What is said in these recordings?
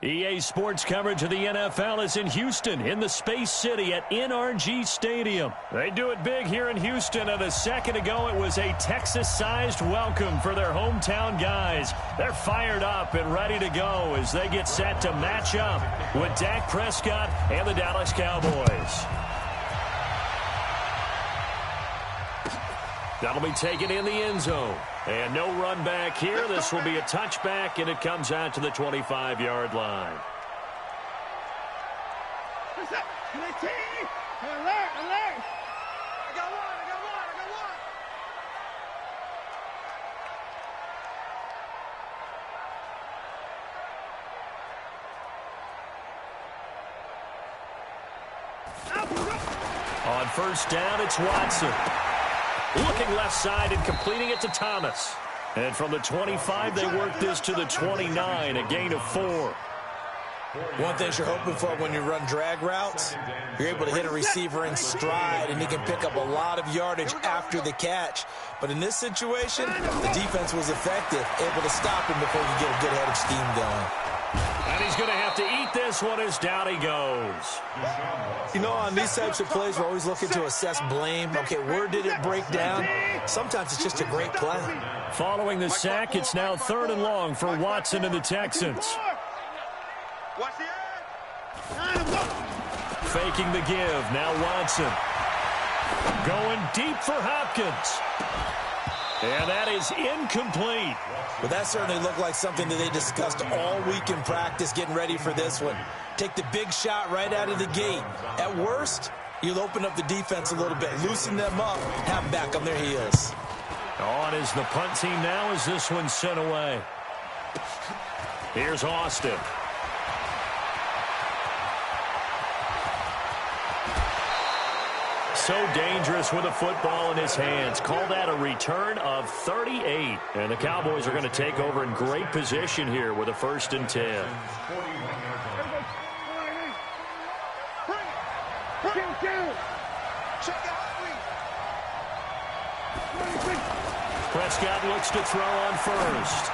EA Sports coverage of the NFL is in Houston, in the Space City at NRG Stadium. They do it big here in Houston, and a second ago it was a Texas-sized welcome for their hometown guys. They're fired up and ready to go as they get set to match up with Dak Prescott and the Dallas Cowboys. That'll be taken in the end zone. And no run back here. This will be a touchback, and it comes out to the 25-yard line. On first down, it's Watson. Looking left side and completing it to Thomas. And from the 25, they work this to the 29, a gain of 4. One thing you're hoping for when you run drag routes, you're able to hit a receiver in stride, and he can pick up a lot of yardage after the catch. But in this situation, the defense was effective, able to stop him before you get a good head of steam going. And he's going to have to eat this one as down he goes. You know, on these types of plays, we're always looking to assess blame. Okay, where did it break down? Sometimes it's just a great play. Following the sack, it's now 3rd and long for Watson and the Texans. Faking the give, now Watson. Going deep for Hopkins. And that is incomplete. But that certainly looked like something that they discussed all week in practice, getting ready for this one. Take the big shot right out of the gate. At worst, you'll open up the defense a little bit, loosen them up, have them back on their heels. On is the punt team now as this one's sent away. Here's Austin. So dangerous with a football in his hands. Call that a return of 38. And the Cowboys are going to take over in great position here with a 1st and 10. Prescott looks to throw on first.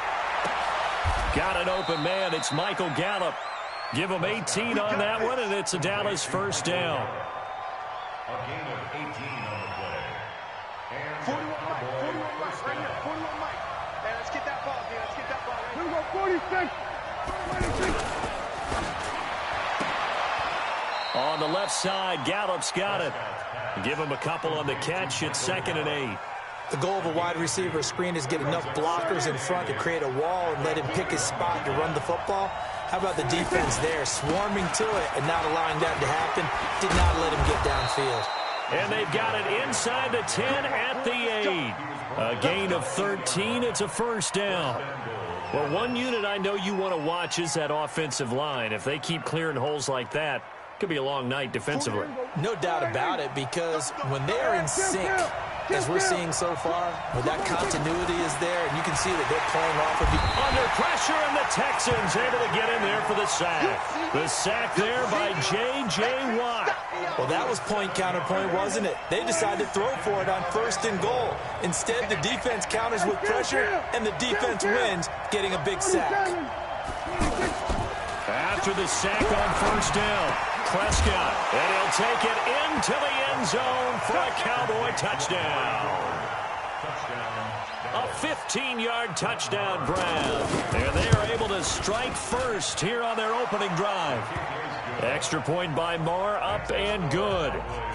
Got an open man. It's Michael Gallup. Give him 18 on that one, and it's a Dallas 1st down. A gain of 18 on the play. And 41 Mike, right here, 41 Mike. Hey, let's get that ball, man. Let's get that ball. Right here. 46. On the left side, Gallup's got it. Give him a couple on the catch. It's 2nd and 8. The goal of a wide receiver screen is get enough blockers in front to create a wall and let him pick his spot to run the football. How about the defense there, swarming to it and not allowing that to happen? Did not let him get downfield. And they've got it inside the 10 at the 8. A gain of 13. It's a 1st down. Well, one unit I know you want to watch is that offensive line. If they keep clearing holes like that, it could be a long night defensively. No doubt about it, because when they are in sync, as we're seeing so far, when that continuity is there, and you can see that they're playing off of under pressure, and the Texans able to get in there for the sack. The sack there by J.J. Watt. Well, that was point counterpoint, wasn't it? They decided to throw for it on 1st and goal. Instead, the defense counters with pressure, and the defense wins, getting a big sack. After the sack on 1st down, Prescott, and he'll take it into the end zone for a Cowboy touchdown. A 15-yard touchdown, Brown. And they are able to strike first here on their opening drive. Extra point by Marr, up and good.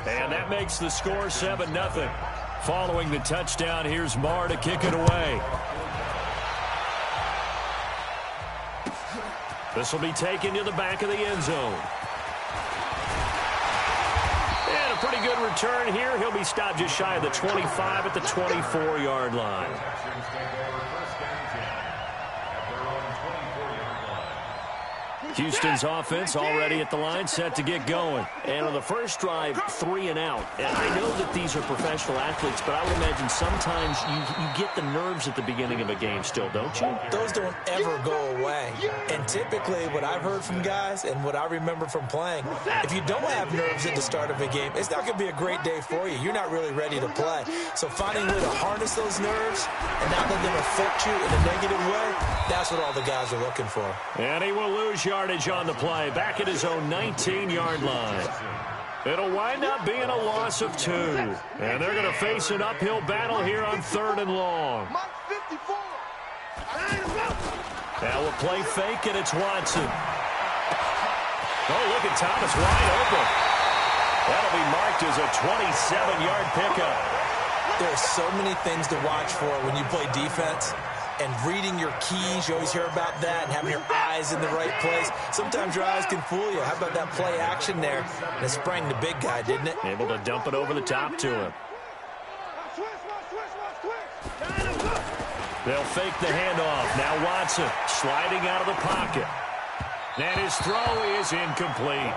And that makes the score 7-0. Following the touchdown, here's Marr to kick it away. This will be taken to the back of the end zone. And a pretty good return here. He'll be stopped just shy of the 25 at the 24-yard line. Houston's offense already at the line, set to get going. And on the first drive, 3 and out. And I know that these are professional athletes, but I would imagine sometimes you get the nerves at the beginning of a game still, don't you? Those don't ever go away. And typically what I've heard from guys and what I remember from playing, if you don't have nerves at the start of a game, it's not going to be a great day for you. You're not really ready to play. So finding a way to harness those nerves and not let them affect you in a negative way, that's what all the guys are looking for. And he will lose yardage yardage on the play, back at his own 19-yard line. It'll wind up being a loss of 2. And they're going to face an uphill battle here on 3rd and long. Now we'll play fake, and it's Watson. Oh, look at Thomas wide open. That'll be marked as a 27-yard pickup. There are so many things to watch for when you play defense. And reading your keys, you always hear about that, and having your eyes in the right place. Sometimes your eyes can fool you. How about that play action there? And it sprang the big guy, didn't it? Able to dump it over the top to him. They'll fake the handoff. Now Watson sliding out of the pocket. And his throw is incomplete.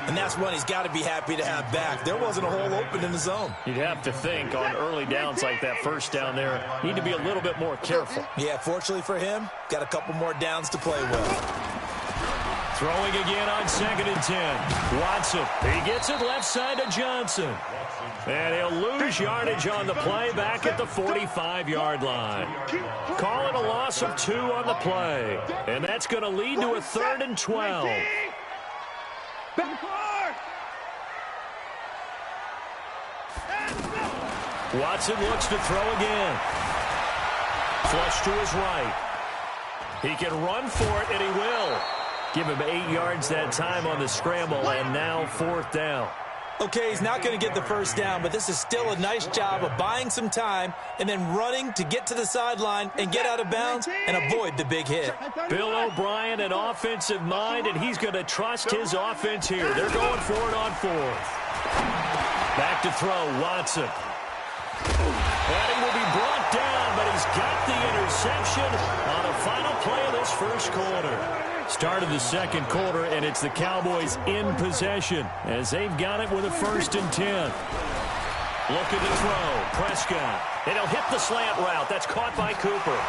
And that's one he's got to be happy to have back. There wasn't a hole open in the zone. You'd have to think on early downs like that, first down there, need to be a little bit more careful. Yeah, fortunately for him, got a couple more downs to play with. Throwing again on 2nd and 10. Watson, he gets it left side to Johnson. And he'll lose yardage on the play back at the 45-yard line. Call it a loss of 2 on the play. And that's going to lead to a 3rd and 12. Watson looks to throw again. Flush to his right. He can run for it, and he will. Give him 8 yards that time on the scramble, and now 4th down. Okay, he's not going to get the first down, but this is still a nice job of buying some time and then running to get to the sideline and get out of bounds and avoid the big hit. Bill O'Brien, an offensive mind, and he's going to trust his offense here. They're going for it on 4th. Back to throw, Watson. And he will be brought down, but he's got the interception on the final play of this first quarter. Start of the second quarter, and it's the Cowboys in possession as they've got it with a 1st and 10. Look at the throw. Prescott. And he'll hit the slant route. That's caught by Cooper.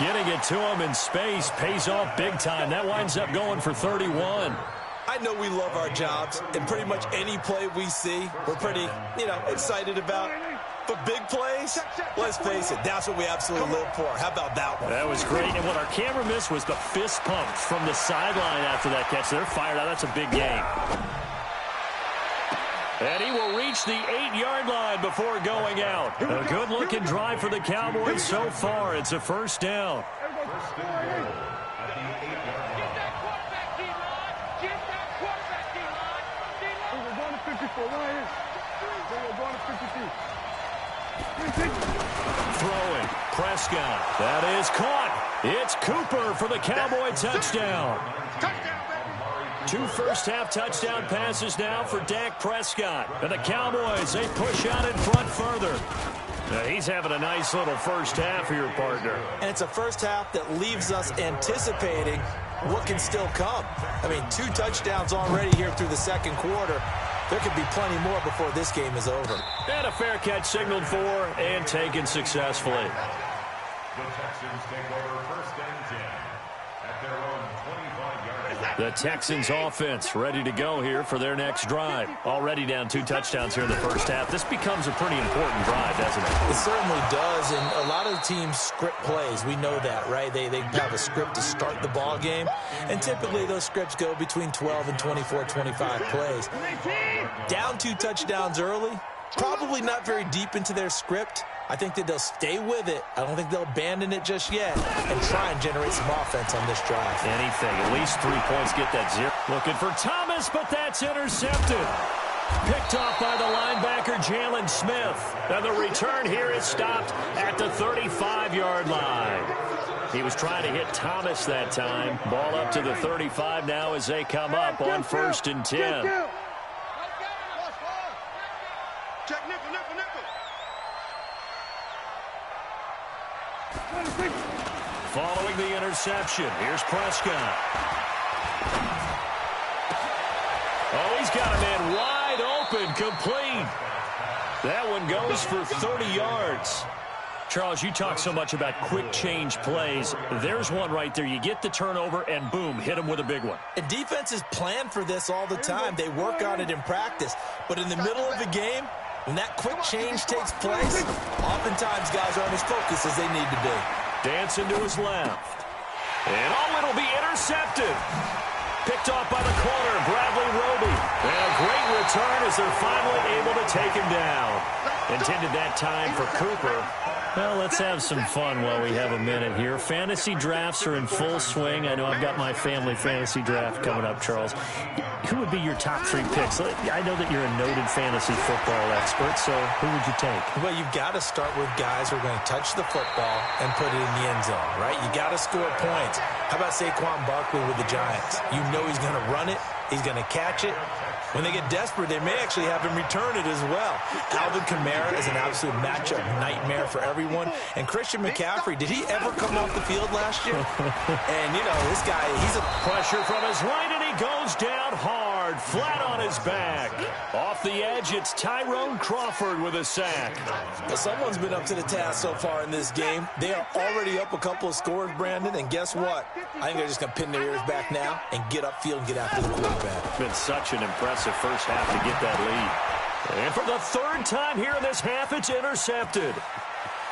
Getting it to him in space pays off big time. That winds up going for 31. I know we love our jobs, and pretty much any play we see, we're pretty, excited about. But big plays, let's face it, that's what we absolutely live for. How about that one? That was great. And what our camera missed was the fist pumps from the sideline after that catch. They're fired out. That's a big game. And he will reach the 8-yard line before going out. A good-looking drive for the Cowboys so far. It's a 1st down. Throwing. Prescott. That is caught. It's Cooper for the Cowboy touchdown. 2 first-half touchdown passes now for Dak Prescott. And the Cowboys, they push out in front further. Now he's having a nice little first half here, partner. And it's a first half that leaves us anticipating what can still come. I mean, 2 touchdowns already here through the second quarter. There could be plenty more before this game is over. And a fair catch signaled for and taken successfully. The Texans take over 1st and 10 at their own 25-yard line. The Texans offense ready to go here for their next drive. Already down 2 touchdowns here in the first half. This becomes a pretty important drive, doesn't it? It certainly does, and a lot of the teams script plays. We know that, right? They have a script to start the ball game, and typically those scripts go between 12 and 24, 25 plays. Down 2 touchdowns early, probably not very deep into their script. I think that they'll stay with it. I don't think they'll abandon it just yet and try and generate some offense on this drive. Anything. At least 3 points, get that 0. Looking for Thomas, but that's intercepted. Picked off by the linebacker, Jalen Smith. And the return here is stopped at the 35-yard line. He was trying to hit Thomas that time. Ball up to the 35 now as they come up on 1st and 10. Check nickel. Following the interception, here's Prescott. Oh, he's got a man wide open, complete. That one goes for 30 yards. Charles, you talk so much about quick change plays. There's one right there. You get the turnover, and boom, hit him with a big one. And defenses plan for this all the time. They work on it in practice. But in the middle of the game, when that quick change takes place, oftentimes guys aren't as focused as they need to be. Dancing to his left. And it'll be intercepted. Picked off by the corner, Bradley Roby. And a great return as they're finally able to take him down. Intended that time for Cooper. Well, let's have some fun while we have a minute here. Fantasy drafts are in full swing. I know I've got my family fantasy draft coming up, Charles. Who would be your top 3 picks? I know that you're a noted fantasy football expert, so who would you take? Well, you've got to start with guys who are going to touch the football and put it in the end zone, right? You got to score points. How about Saquon Barkley with the Giants? You know he's going to run it. He's going to catch it. When they get desperate, they may actually have him return it as well. Alvin Kamara is an absolute matchup nightmare for everyone. And Christian McCaffrey, did he ever come off the field last year? And, you know, this guy, he's a pressure from his right, and he goes down hard, flat on his back. Off the edge, it's Tyrone Crawford with a sack. Well, someone's been up to the task so far in this game. They are already up a couple of scores, Brandon, and guess what? I think they're just going to pin their ears back now and get upfield and get after the quarterback. It's been such an impressive first half to get that lead. And for the 3rd time here in this half, it's intercepted.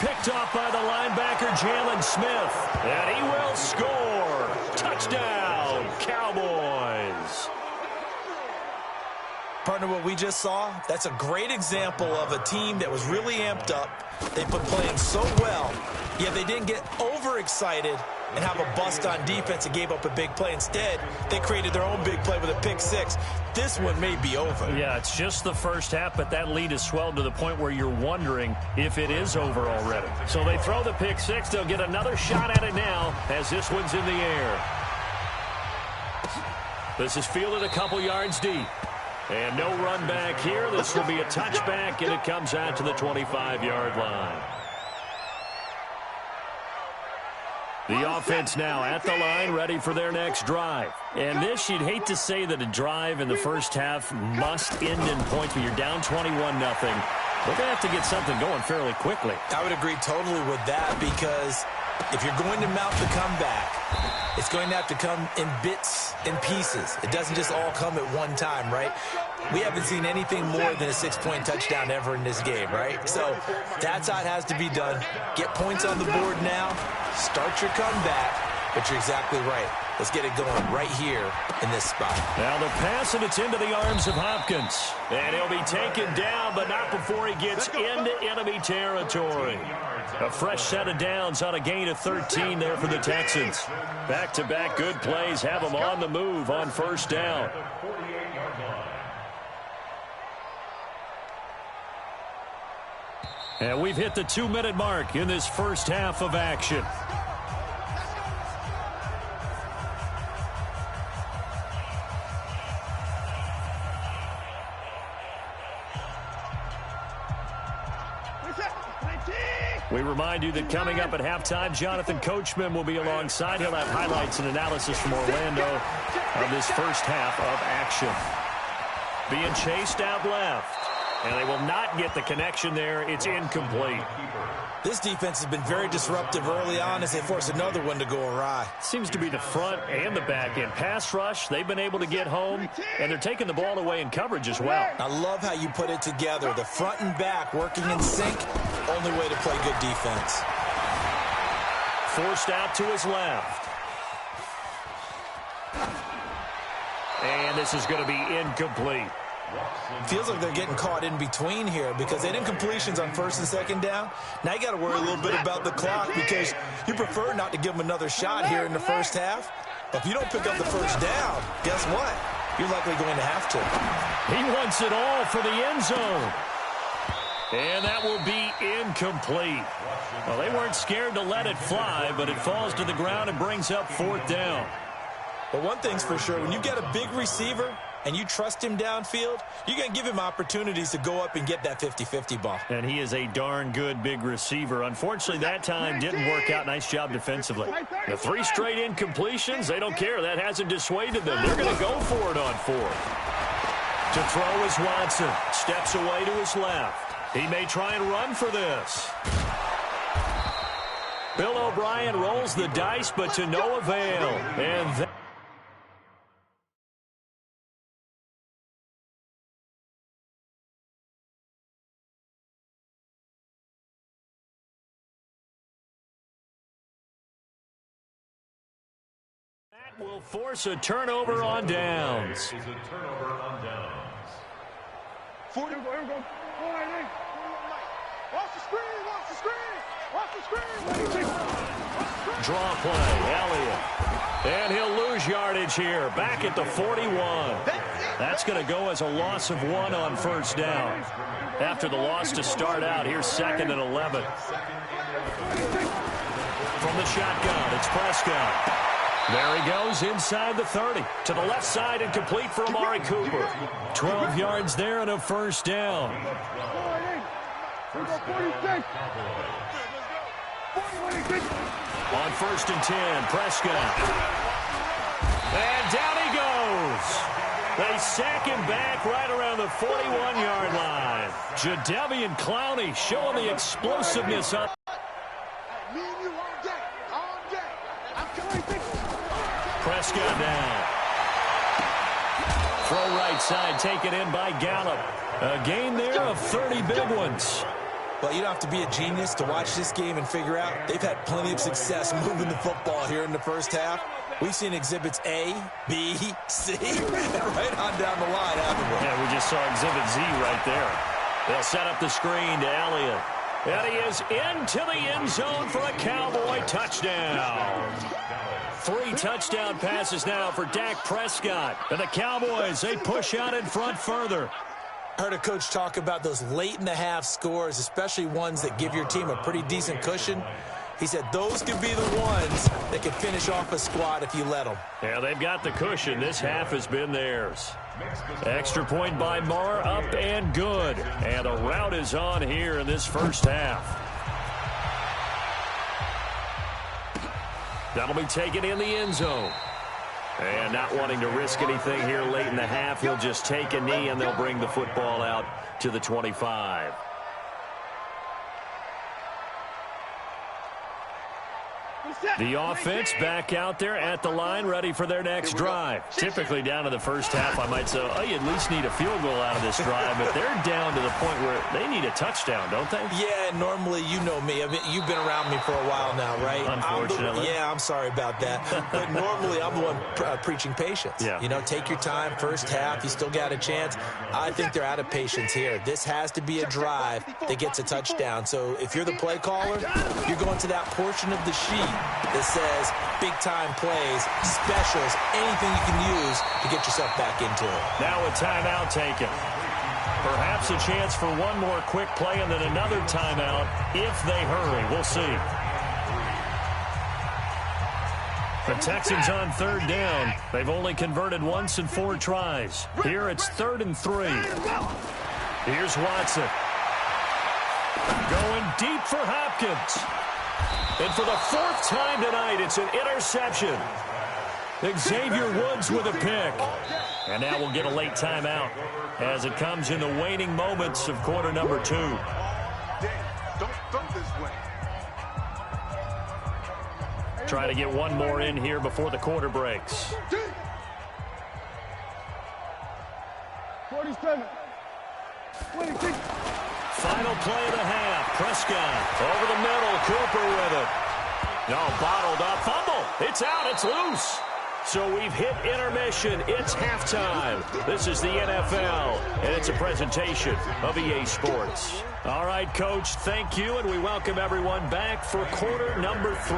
Picked off by the linebacker, Jalen Smith. And he will score. Touchdown, Cowboys. Partner, what we just saw, that's a great example of a team that was really amped up. They've been playing so well, yet they didn't get overexcited and have a bust on defense and gave up a big play. Instead, they created their own big play with a pick-6. This one may be over. Yeah, it's just the first half, but that lead has swelled to the point where you're wondering if it is over already. So they throw the pick-6. They'll get another shot at it now as this one's in the air. This is fielded a couple yards deep. And no run back here. This will be a touchback, and it comes out to the 25-yard line. The offense now at the line, ready for their next drive. And this, you'd hate to say that a drive in the first half must end in points when you're down 21-0. They're going to have to get something going fairly quickly. I would agree totally with that, because if you're going to mount the comeback, it's going to have to come in bits and pieces. It doesn't just all come at one time, right? We haven't seen anything more than a 6-point touchdown ever in this game, right? So that's how it has to be done. Get points on the board now. Start your comeback. But you're exactly right. Let's get it going right here in this spot. Now the pass, and it's into the arms of Hopkins. And he'll be taken down, but not before he gets into enemy territory. A fresh set of downs on a gain of 13 there for the Texans. Back-to-back good plays have them on the move on first down. And we've hit the 2-minute mark in this first half of action. We remind you that coming up at halftime, Jonathan Coachman will be alongside. He'll have highlights and analysis from Orlando of this first half of action. Being chased out left. And they will not get the connection there. It's incomplete. This defense has been very disruptive early on as they force another one to go awry. Seems to be the front and the back end. Pass rush, they've been able to get home, and they're taking the ball away in coverage as well. I love how you put it together. The front and back working in sync. Only way to play good defense. Forced out to his left. And this is going to be incomplete. Feels like they're getting caught in between here because they didn't completions on first and second down. Now you got to worry a little bit about the clock because you prefer not to give them another shot here in the first half. But if you don't pick up the first down, guess what? You're likely going to have to. He wants it all for the end zone. And that will be incomplete. Well, they weren't scared to let it fly, but it falls to the ground and brings up fourth down. But one thing's for sure, when you get a big receiver and you trust him downfield, you're going to give him opportunities to go up and get that 50-50 ball. And he is a darn good big receiver. Unfortunately, that time didn't work out. Nice job defensively. The 3 straight incompletions, they don't care. That hasn't dissuaded them. They're going to go for it on fourth. To throw is Watson. Steps away to his left. He may try and run for this. Bill O'Brien rolls the dice, but to no avail. And will force a turnover on downs. Is a turnover on downs. 40. Here we go. Watch the screen. Watch the screen. Watch the screen. Draw play, Elliott. And he'll lose yardage here, back at the 41. That's going to go as a loss of 1 on first down. After the loss to start out, here's 2nd and 11. From the shotgun, it's Prescott. There he goes inside the 30. To the left side and complete for Amari Cooper. 12 yards there and a first down. On 1st and 10, Prescott. And down he goes. They sack him back right around the 41-yard line. Jadeveon Clowney showing the explosiveness up. Prescott down. Throw right side, taken in by Gallup. A gain there of 30 big ones. Well, you don't have to be a genius to watch this game and figure out they've had plenty of success moving the football here in the first half. We've seen exhibits A, B, C, and right on down the line, haven't we? Yeah, we just saw exhibit Z right there. They'll set up the screen to Elliott. And he is into the end zone for a Cowboy touchdown. 3 touchdown passes now for Dak Prescott. And the Cowboys, they push out in front further. I heard a coach talk about those late-in-the-half scores, especially ones that give your team a pretty decent cushion. He said those could be the ones that can finish off a squad if you let them. Yeah, they've got the cushion. This half has been theirs. Extra point by Marr, up and good. And a rout is on here in this first half. That'll be taken in the end zone. And not wanting to risk anything here late in the half, he'll just take a knee and they'll bring the football out to the 25. The offense back out there at the line, ready for their next drive. Typically down to the first half, I might say, oh, you at least need a field goal out of this drive, but they're down to the point where they need a touchdown, don't they? Yeah, normally, you know me. I mean, you've been around me for a while now, right? Unfortunately. I'm sorry about that. But normally, I'm the one preaching patience. Yeah. You know, take your time, first half, you still got a chance. I think they're out of patience here. This has to be a drive that gets a touchdown. So if you're the play caller, you're going to that portion of the sheet that says big-time plays, specials, anything you can use to get yourself back into it. Now a timeout taken. Perhaps a chance for one more quick play and then another timeout if they hurry. We'll see. The Texans on 3rd down. They've only converted once in 4 tries. Here it's 3rd and 3. Here's Watson. Going deep for Hopkins. And for the 4th time tonight, it's an interception. Xavier Woods with a pick. And now we'll get a late timeout as it comes in the waning moments of quarter number 2. Don't throw this way. Try to get one more in here before the quarter breaks. 47. 26. Final play of the half. Prescott over the middle. Cooper with it. No, bottled up. Fumble. It's out. It's loose. So we've hit intermission. It's halftime. This is the NFL, and it's a presentation of EA Sports. All right, Coach, thank you, and we welcome everyone back for quarter number 3.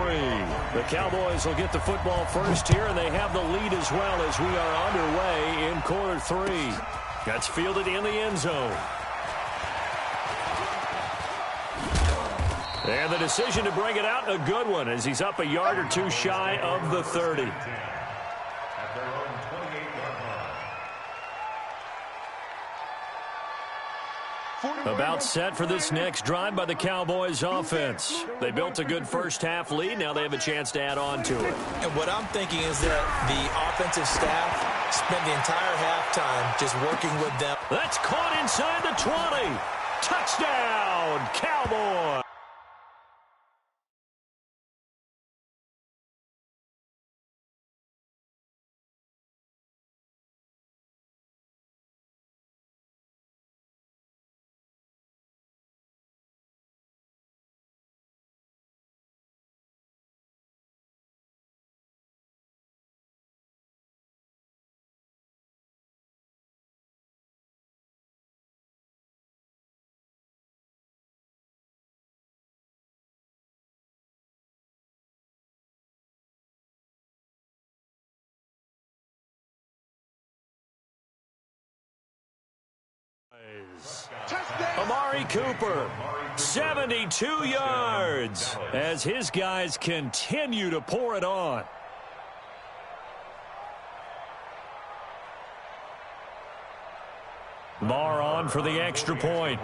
The Cowboys will get the football first here, and they have the lead as well as we are underway in quarter 3. That's fielded in the end zone. And the decision to bring it out, a good one, as he's up a yard or 2 shy of the 30. About set for this next drive by the Cowboys offense. They built a good first half lead. Now they have a chance to add on to it. And what I'm thinking is that the offensive staff spent the entire halftime just working with them. That's caught inside the 20. Touchdown, Cowboys. Amari Cooper, 72 yards as his guys continue to pour it on. Marr on for the extra point.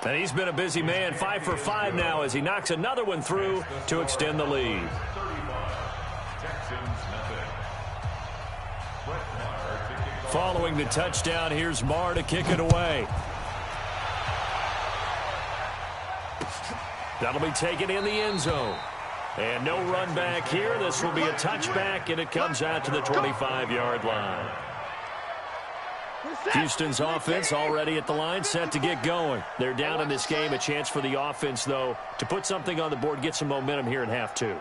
And he's been a busy man, 5 for 5 now as he knocks another one through to extend the lead. Following the touchdown, here's Marr to kick it away. That'll be taken in the end zone. And no run back here. This will be a touchback, and it comes out to the 25-yard line. Houston's offense already at the line, set to get going. They're down in this game. A chance for the offense, though, to put something on the board, get some momentum here in half two.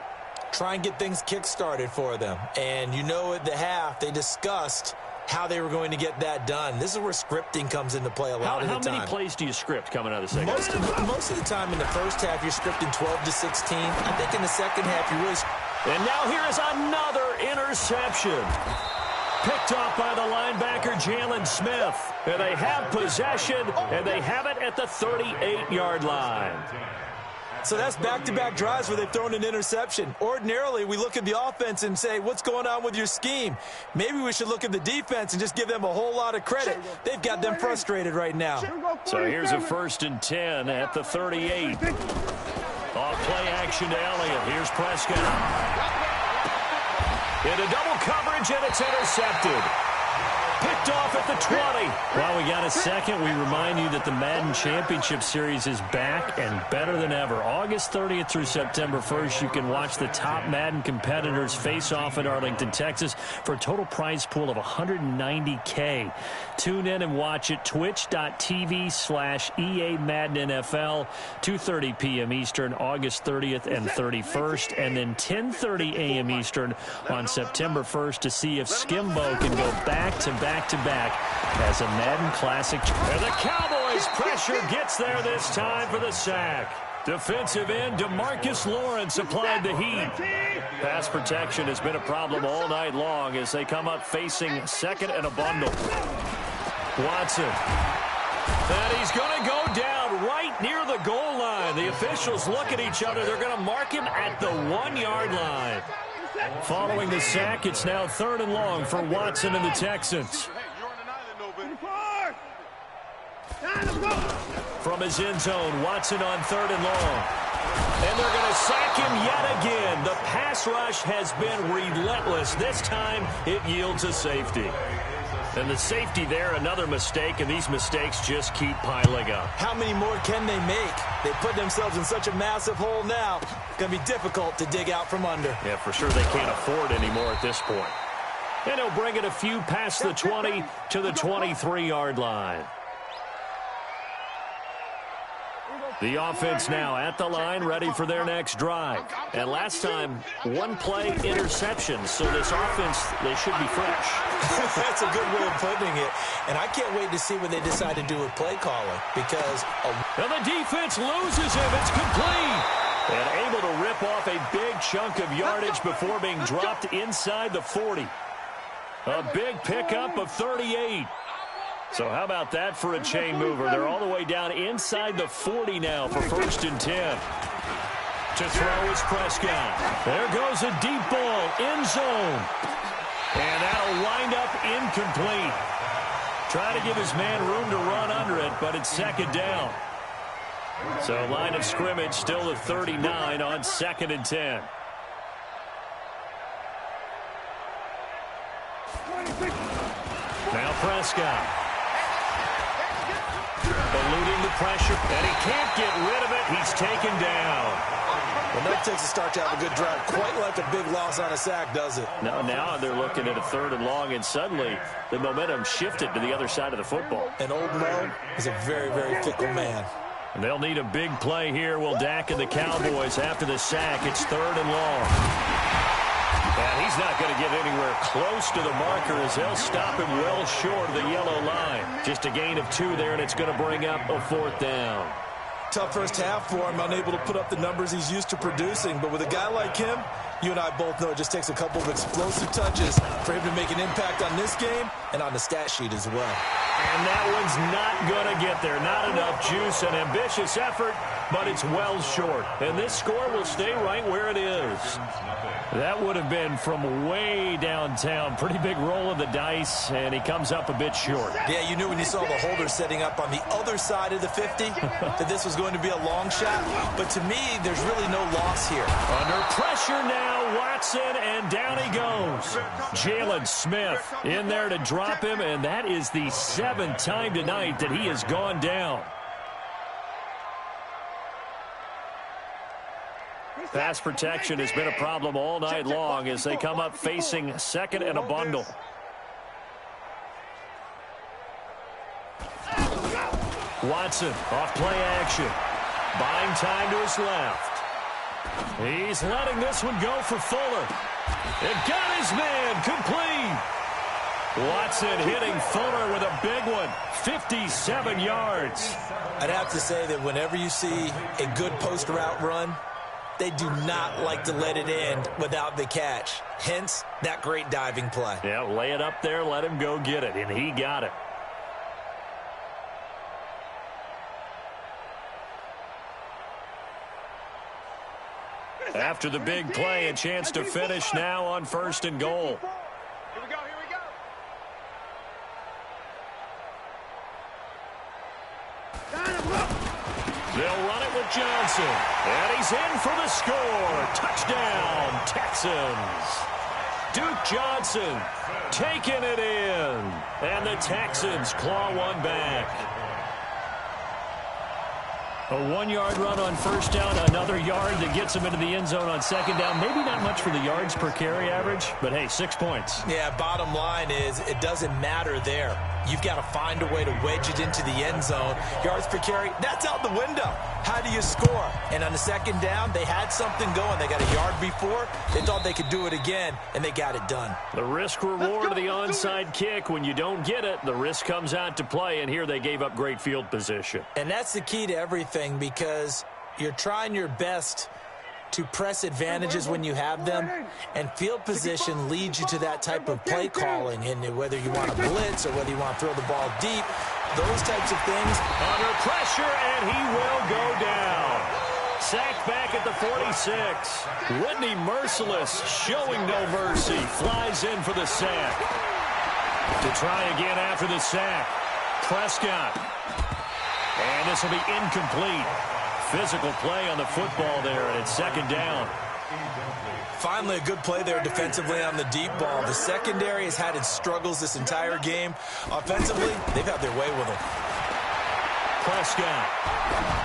Try and get things kick-started for them. And you know at the half, they discussed how they were going to get that done. This is where scripting comes into play a lot of the time. How many plays do you script coming out of the second half? Most of the time in the first half, you're scripting 12 to 16. I think in the second half, you really... And now here is another interception. Picked off by the linebacker, Jalen Smith. And they have possession, and they have it at the 38-yard line. So that's back-to-back drives where they've thrown an interception. Ordinarily, we look at the offense and say, what's going on with your scheme? Maybe we should look at the defense and just give them a whole lot of credit. They've got them frustrated right now. So here's a 1st and 10 at the 38. Off play action to Elliott. Here's Prescott. Into double coverage, and it's intercepted. Picked off at the 20. While we got a second, we remind you that the Madden Championship Series is back and better than ever. August 30th through September 1st, you can watch the top Madden competitors face off in Arlington, Texas for a total prize pool of $190K. Tune in and watch it, twitch.tv/EA Madden NFL, 2:30 p.m. Eastern, August 30th and 31st, and then 10:30 a.m. Eastern on September 1st to see if Skimbo can go back-to-back as a Madden Classic. And the Cowboys pressure gets there this time for the sack. Defensive end DeMarcus Lawrence applied the heat. Pass protection has been a problem all night long as they come up facing second and a bundle. Watson. And he's going to go down right near the goal line. The officials look at each other. They're going to mark him at the 1-yard line. Following the sack, it's now 3rd and long for Watson and the Texans. From his end zone, Watson on 3rd and long. And they're going to sack him yet again. The pass rush has been relentless. This time, it yields a safety. And the safety there, another mistake, and these mistakes just keep piling up. How many more can they make? They put themselves in such a massive hole now. It's going to be difficult to dig out from under. Yeah, for sure they can't afford anymore at this point. And he'll bring it a few past the 20 to the 23-yard line. The offense now at the line, ready for their next drive. And last time, 1-play interception. So this offense, they should be fresh. That's a good way of putting it. And I can't wait to see what they decide to do with play calling. Because and the defense loses him. It's complete. And able to rip off a big chunk of yardage before being dropped inside the 40. A big pickup of 38. So how about that for a chain mover? They're all the way down inside the 40 now for 1st and 10. To throw is Prescott. There goes a deep ball, end zone. And that'll wind up incomplete. Try to give his man room to run under it, but it's 2nd down. So line of scrimmage still at 39 on 2nd and 10. Now Prescott. Eluding the pressure, and he can't get rid of it. He's taken down. Well, that takes a start to have a good drive. Quite like a big loss on a sack, does it? No, now they're looking at a 3rd and long, and suddenly the momentum shifted to the other side of the football. And Old Mo is a very, very fickle man. And they'll need a big play here. Will Dak and the Cowboys after the sack. It's 3rd and long. And he's not going to get anywhere close to the marker as they'll stop him well short of the yellow line. Just a gain of 2 there, and it's going to bring up a 4th down. Tough first half for him, unable to put up the numbers he's used to producing. But with a guy like him, You and I both know it just takes a couple of explosive touches for him to make an impact on this game and on the stat sheet as well. And that one's not going to get there. Not enough juice. An ambitious effort, but it's well short. And this score will stay right where it is. That would have been from way downtown. Pretty big roll of the dice, and he comes up a bit short. Yeah, you knew when you saw the holder setting up on the other side of the 50 that this was going to be a long shot. But to me, there's really no loss here. Under pressure now, Watson, and down he goes. Jalen Smith in there to drop him, and that is the 7th time tonight that he has gone down. Pass protection has been a problem all night long as they come up facing second and a bundle. Watson off play action. Buying time to his left. He's letting this one go for Fuller. It got his man complete. Watson hitting Fuller with a big one. 57 yards. I'd have to say that whenever you see a good post route run, they do not like to let it end without the catch. Hence, that great diving play. Yeah, lay it up there, let him go get it, and he got it. After the big play, a chance to finish now on 1st and goal. Here we go, here we go. They'll run it with Johnson. And he's in for the score. Touchdown, Texans. Duke Johnson taking it in. And the Texans claw one back. A 1-yard run on 1st down, another yard that gets him into the end zone on 2nd down. Maybe not much for the yards per carry average, but hey, 6 points. Yeah, bottom line is it doesn't matter there. You've got to find a way to wedge it into the end zone. Yards per carry, that's out the window. How do you score? And on the 2nd down, they had something going. They got a yard before. They thought they could do it again, and they got it done. The risk-reward of the onside kick. When you don't get it, the risk comes out to play, and here they gave up great field position. And that's the key to everything because you're trying your best to press advantages when you have them, and field position leads you to that type of play calling, and whether you want to blitz or whether you want to throw the ball deep, those types of things. Under pressure, and he will go down. Sacked back at the 46. Whitney Merciless showing no mercy. Flies in for the sack. To try again after the sack. Prescott. And this will be incomplete. Physical play on the football there, and it's 2nd down. Finally, a good play there defensively on the deep ball. The secondary has had its struggles this entire game. Offensively, they've had their way with them. Prescott.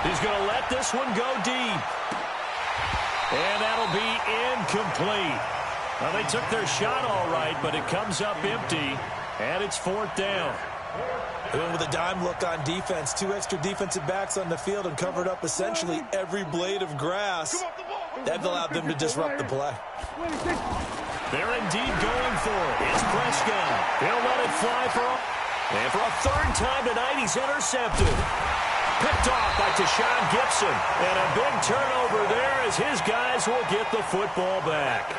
He's going to let this one go deep. And that'll be incomplete. Well, they took their shot all right, but it comes up empty, and it's 4th down. And with a dime look on defense, 2 extra defensive backs on the field and covered up essentially every blade of grass. That allowed them to disrupt the play. They're indeed going for it. It's Prescott. He'll let it fly for a 3rd time tonight. He's intercepted. Picked off by Tashawn Gibson. And a big turnover there as his guys will get the football back.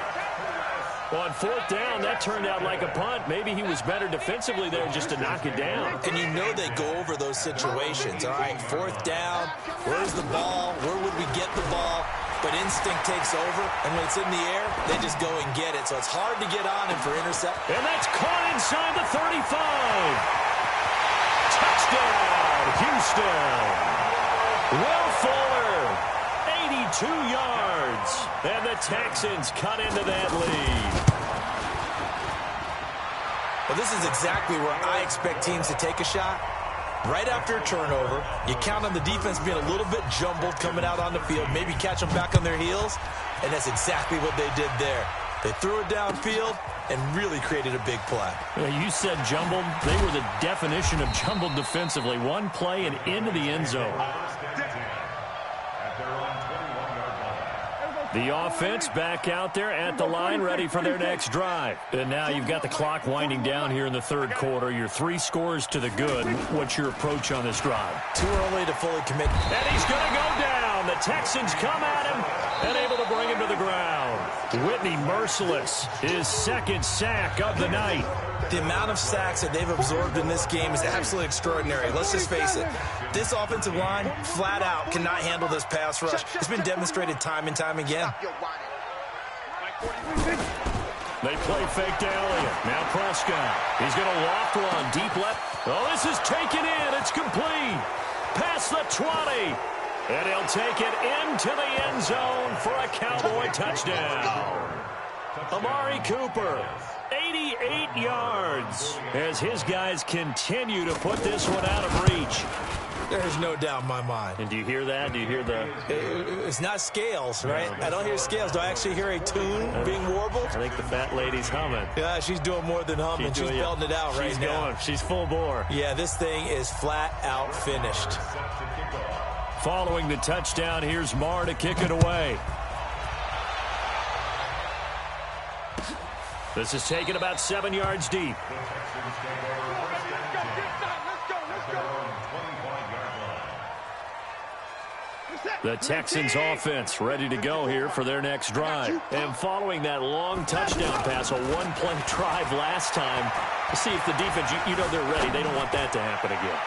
On 4th down, that turned out like a punt. Maybe he was better defensively there just to knock it down. And you know they go over those situations. All right, 4th down, where's the ball? Where would we get the ball? But instinct takes over, and when it's in the air, they just go and get it. So it's hard to get on him for intercept. And that's caught inside the 35. Touchdown, Houston. Will Fuller, 82 yards. And the Texans cut into that lead. Well, this is exactly where I expect teams to take a shot. Right after a turnover, you count on the defense being a little bit jumbled coming out on the field, maybe catch them back on their heels, and that's exactly what they did there. They threw it downfield and really created a big play. You said jumbled. They were the definition of jumbled defensively. One play and into the end zone. The offense back out there at the line, ready for their next drive. And now you've got the clock winding down here in the 3rd quarter. Your 3 scores to the good. What's your approach on this drive? Too early to fully commit. And he's going to go down. The Texans come at him and able to bring him to the ground. Whitney merciless, his second sack of the night. The amount of sacks that they've absorbed in this game is absolutely extraordinary. Let's just face it. This offensive line, flat out, cannot handle this pass rush. It's been demonstrated time and time again. They play fake to Elliott. Now Prescott. He's going to loft one. Deep left. Oh, this is taken in. It's complete. Past the 20. And he'll take it into the end zone for a Cowboy touchdown. Amari Cooper, 88 yards, as his guys continue to put this one out of reach. There's no doubt in my mind. And do you hear that? Do you hear the... It's not scales, right? No. I don't hear scales. Do I actually hear a tune being warbled? I think the fat lady's humming. Yeah, she's doing more than humming. She's belting it out right now. She's full bore. Yeah, this thing is flat out finished. Following the touchdown, here's Marr to kick it away. This is taken about 7 yards deep. The Texans offense ready to go here for their next drive. And following that long touchdown pass, a one-play drive last time, to see if the defense, you know they're ready. They don't want that to happen again.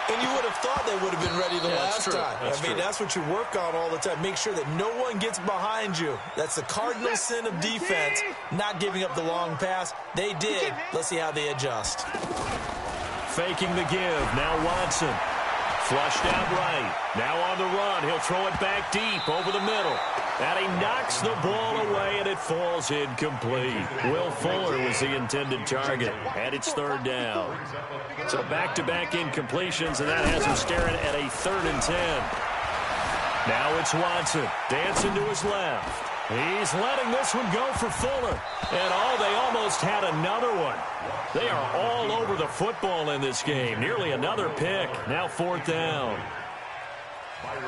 And you would have thought they would have been ready the last time. That's what you work on all the time. Make sure that no one gets behind you. That's the cardinal sin of defense, not giving up the long pass. They did. Let's see how they adjust. Faking the give. Now Watson. Flushed out right. Now on the run. He'll throw it back deep over the middle. And he knocks the ball away, and it falls incomplete. Will Fuller was the intended target, and it's third down. So back-to-back incompletions, and that has him staring at a 3rd and 10. Now it's Watson, dancing to his left. He's letting this one go for Fuller. And, they almost had another one. They are all over the football in this game. Nearly another pick. Now 4th down.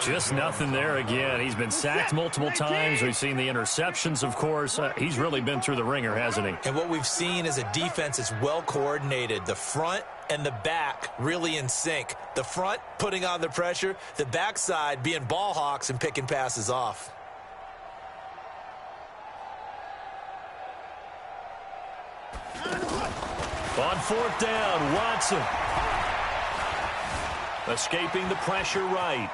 Just nothing there again. He's been sacked multiple times. We've seen the interceptions, of course. He's really been through the ringer, hasn't he? And what we've seen is a defense that's well coordinated. The front and the back really in sync. The front putting on the pressure. The backside being ball hawks and picking passes off. On 4th down, Watson. Escaping the pressure right.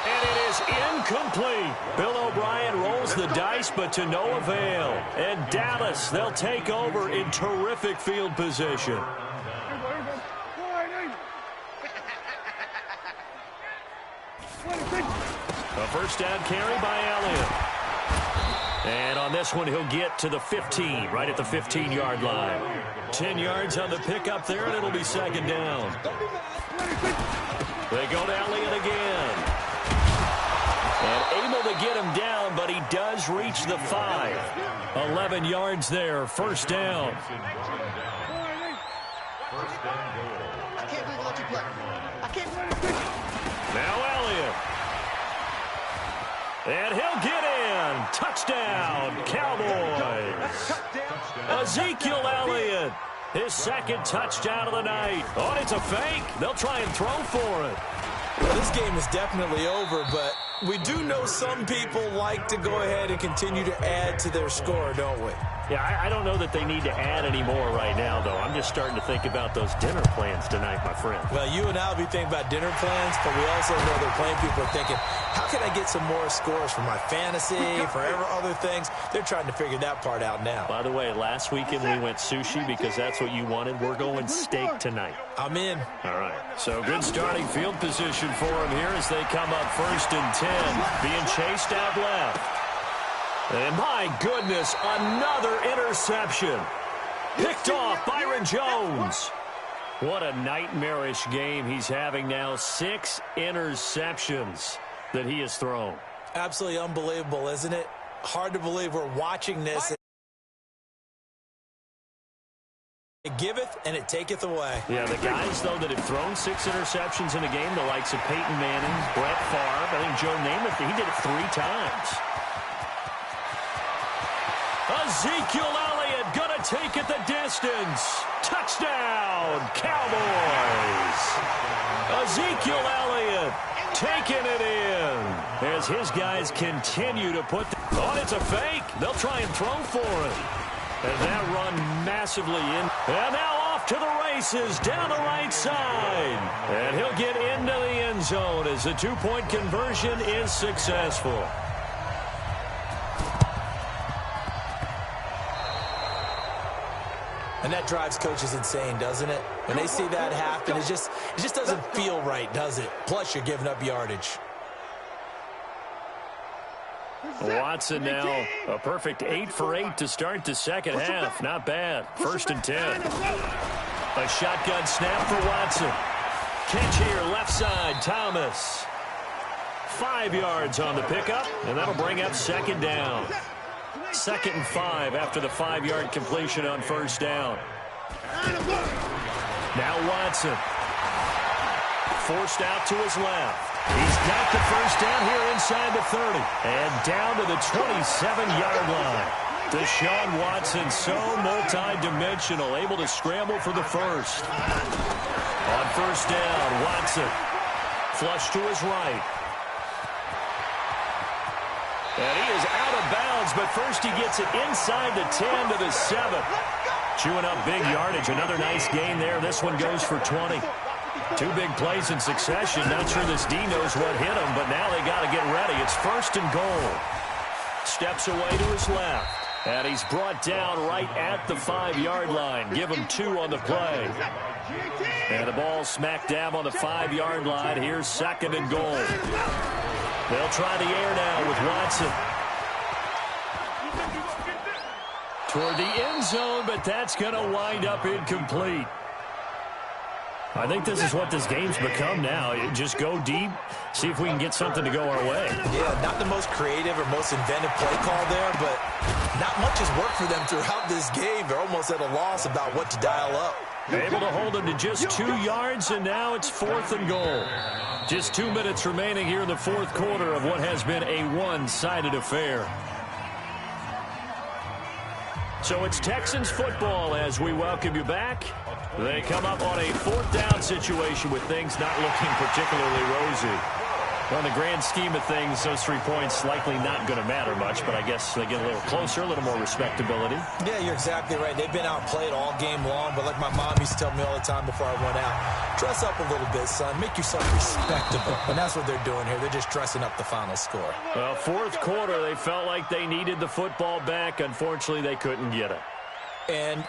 And it is incomplete. Bill O'Brien rolls the dice, but to no avail. And Dallas, they'll take over in terrific field position. A first down carry by Elliott. And on this one, he'll get to the 15, right at the 15-yard line. 10 yards on the pickup there, and it'll be 2nd down. They go to Elliott again. And able to get him down, but he does reach the 5. 11 yards there, 1st down. I can't believe I let you play. I can't. Now Elliott. And he'll get in. Touchdown, Cowboys. Ezekiel Elliott, his 2nd touchdown of the night. Oh, it's a fake. They'll try and throw for it. Well, this game is definitely over, but we do know some people like to go ahead and continue to add to their score, don't we? Yeah, I don't know that they need to add any more right now, though. I'm just starting to think about those dinner plans tonight, my friend. Well, you and I will be thinking about dinner plans, but we also know they're playing people are thinking, how can I get some more scores for my fantasy, for other things? They're trying to figure that part out now. By the way, last weekend we went sushi because that's what you wanted. We're going steak tonight. I'm in. All right. So good starting field position for them here as they come up 1st and 10, being chased out left. And my goodness, another interception. Picked off Byron Jones. What a nightmarish game he's having now. 6 interceptions that he has thrown. Absolutely unbelievable, isn't it? Hard to believe we're watching this. It giveth and it taketh away. Yeah, the guys, though, that have thrown 6 interceptions in a game, the likes of Peyton Manning, Brett Favre, I think Joe Namath, he did it 3 times. Ezekiel Elliott going to take it the distance. Touchdown, Cowboys. Ezekiel Elliott taking it in as his guys continue to put Oh, it's a fake. They'll try and throw for him. And that run massively in. And now off to the races down the right side. And he'll get into the end zone as the two-point conversion is successful. And that drives coaches insane, doesn't it? When they see that happen, it just doesn't feel right, does it? Plus, you're giving up yardage. Watson now a perfect 8 for 8 to start the second half. Not bad. 1st and 10. A shotgun snap for Watson. Catch here, left side, Thomas. 5 yards on the pickup, and that'll bring up 2nd down. 2nd and 5 after the 5-yard completion on 1st down. Now Watson. Forced out to his left. He's got the 1st down here inside the 30. And down to the 27-yard line. Deshaun Watson, so multi-dimensional, able to scramble for the 1st. On 1st down, Watson. Flush to his right. And he is out of bounds, but first he gets it inside the 10 to the 7. Chewing up big yardage. Another nice gain there. This one goes for 20. 2 big plays in succession. Not sure this D knows what hit him, but now they got to get ready. It's 1st and goal. Steps away to his left. And he's brought down right at the 5-yard line. Give him 2 on the play. And the ball smack dab on the 5-yard line. Here's 2nd and goal. They'll try the air now with Watson. Toward the end zone, but that's going to wind up incomplete. I think this is what this game's become now. Just go deep, see if we can get something to go our way. Yeah, not the most creative or most inventive play call there, but not much has worked for them throughout this game. They're almost at a loss about what to dial up. Able to hold him to just 2 yards, and now it's 4th and goal. Just 2 minutes remaining here in the 4th quarter of what has been a one-sided affair. So it's Texans football as we welcome you back. They come up on a 4th down situation with things not looking particularly rosy. On the grand scheme of things, those 3 points likely not going to matter much, but I guess they get a little closer, a little more respectability. Yeah, you're exactly right. They've been outplayed all game long, but like my mom used to tell me all the time before I went out, dress up a little bit, son. Make yourself respectable. And that's what they're doing here. They're just dressing up the final score. Well, 4th quarter, they felt like they needed the football back. Unfortunately, they couldn't get it. And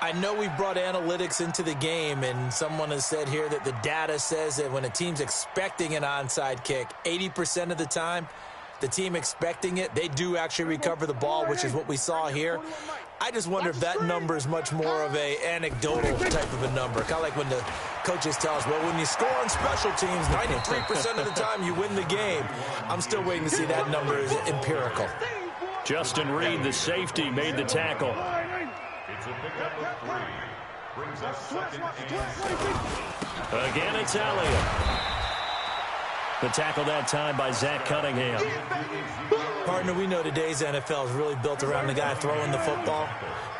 I know we brought analytics into the game, and someone has said here that the data says that when a team's expecting an onside kick, 80% of the time, the team expecting it, they do actually recover the ball, which is what we saw here. I just wonder if that number is much more of a anecdotal type of a number. Kind of like when the coaches tell us, well, when you score on special teams, 93% of the time you win the game. I'm still waiting to see that number is empirical. Justin Reed, the safety, made the tackle. Again, it's Elliott. The tackle that time by Zach Cunningham. Partner, we know today's NFL is really built around the guy throwing the football.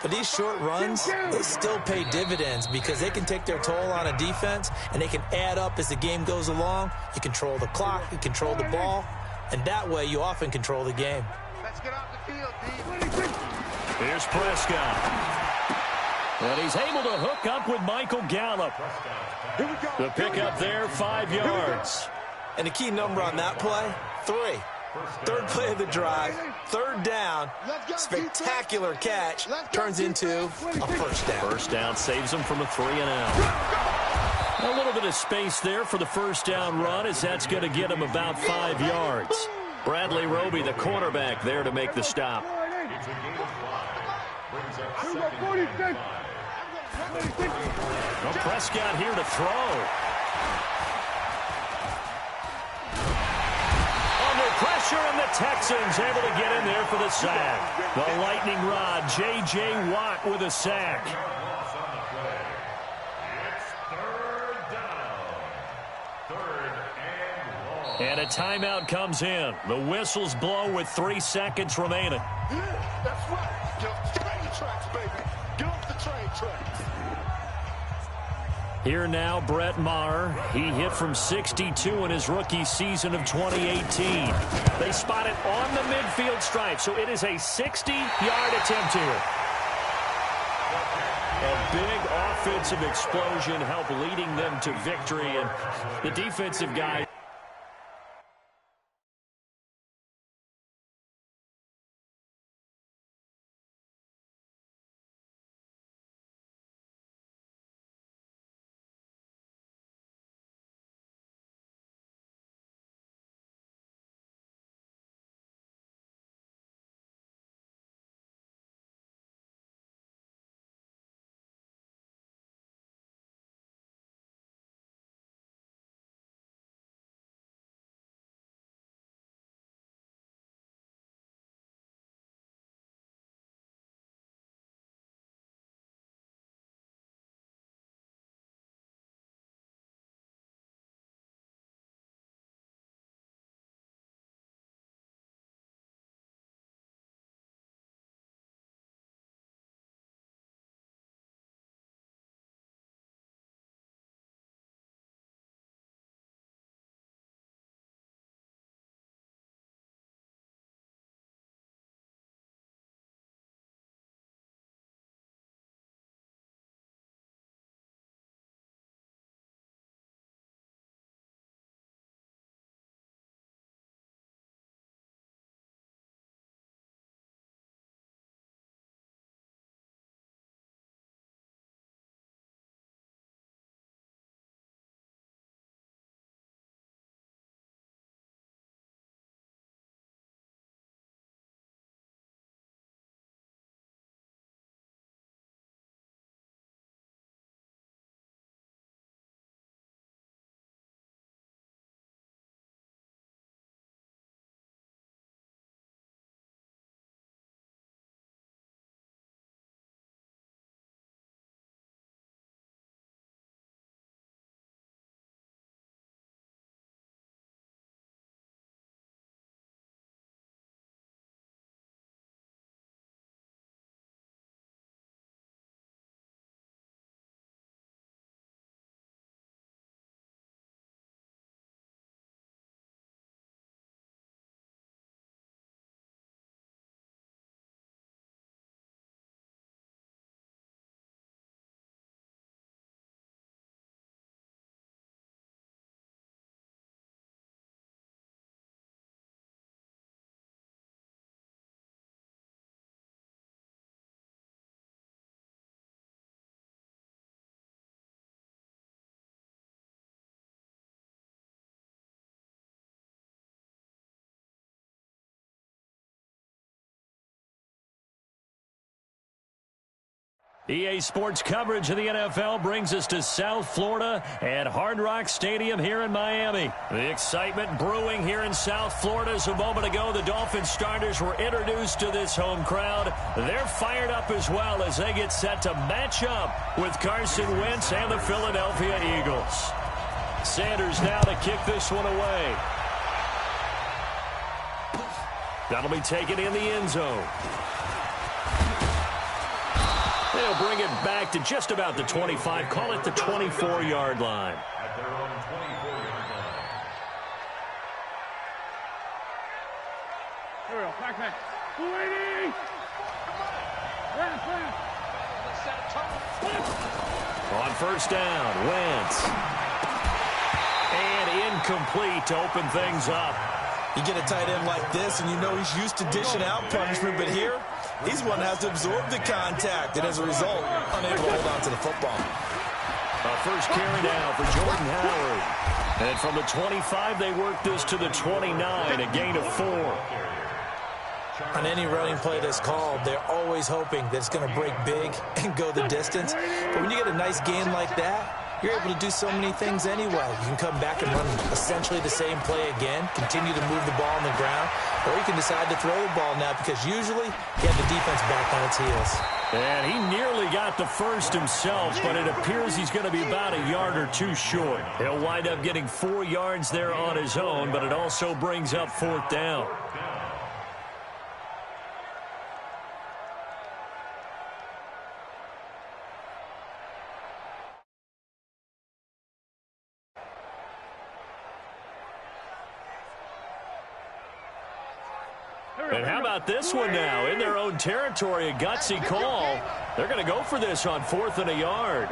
But these short runs, they still pay dividends because they can take their toll on a defense, and they can add up as the game goes along. You control the clock, you control the ball, and that way you often control the game. Let's get off the field, D. Here's Prescott. And he's able to hook up with Michael Gallup. The pickup there, 5 yards. And the key number on that play, 3. 3rd play of the drive, 3rd down, spectacular catch, turns into a 1st down. 1st down saves him from a 3 and out. A little bit of space there for the 1st down run, as that's going to get him about 5 yards. Bradley Roby, the quarterback, there to make the stop. Well, Prescott here to throw. Under pressure, and the Texans able to get in there for the sack. The lightning rod, J.J. Watt with a sack. And a timeout comes in. The whistles blow with 3 seconds remaining. Yeah, that's right. Get off the train tracks, baby. Get off the train tracks. Here now, Brett Maher. He hit from 62 in his rookie season of 2018. They spot it on the midfield stripe, so it is a 60-yard attempt here. A big offensive explosion helped leading them to victory, and the defensive guy. EA Sports coverage of the NFL brings us to South Florida at Hard Rock Stadium here in Miami. The excitement brewing here in South Florida as a moment ago the Dolphins starters were introduced to this home crowd. They're fired up as well as they get set to match up with Carson Wentz and the Philadelphia Eagles. Sanders now to kick this one away. That'll be taken in the end zone. They'll bring it back to just about the 25. Call it the 24-yard line. At their own 24-yard line. Here we go. Back. 280. On first down, Wentz. And incomplete to open things up. You get a tight end like this, and you know he's used to dishing out punishment, but here, he's one that has to absorb the contact, and as a result, unable to hold on to the football. First carry now for Jordan Howard. And from the 25, they work this to the 29, a gain of 4. On any running play that's called, they're always hoping that it's going to break big and go the distance. But when you get a nice gain like that, you're able to do so many things anyway. You can come back and run essentially the same play again, continue to move the ball on the ground, or you can decide to throw the ball now because usually you have the defense back on its heels. And he nearly got the first himself, but it appears he's going to be about a yard or two short. He'll wind up getting 4 yards there on his own, but it also brings up 4th down. And how about this one now? In their own territory, a gutsy call. They're going to go for this on 4th and a yard.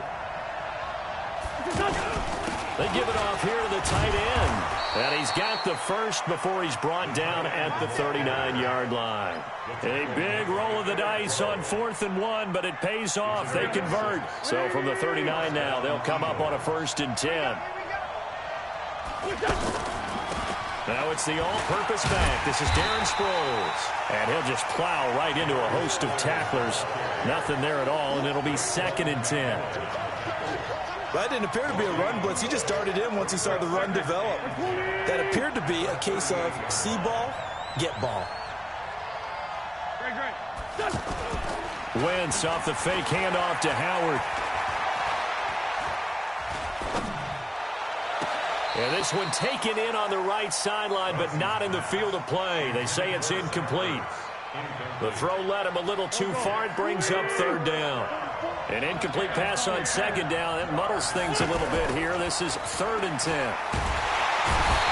They give it off here to the tight end. And he's got the first before he's brought down at the 39-yard line. A big roll of the dice on 4th and 1, but it pays off. They convert. So from the 39 now, they'll come up on a 1st and 10. Now it's the all-purpose back. This is Darren Sproles. And he'll just plow right into a host of tacklers. Nothing there at all, and it'll be 2nd and 10. That didn't appear to be a run blitz. He just darted in once he saw the run develop. That appeared to be a case of see ball, get ball. Wentz off the fake handoff to Howard. And this one taken in on the right sideline, but not in the field of play. They say it's incomplete. The throw led him a little too far. It brings up 3rd down. An incomplete pass on 2nd down. That muddles things a little bit here. This is 3rd and 10.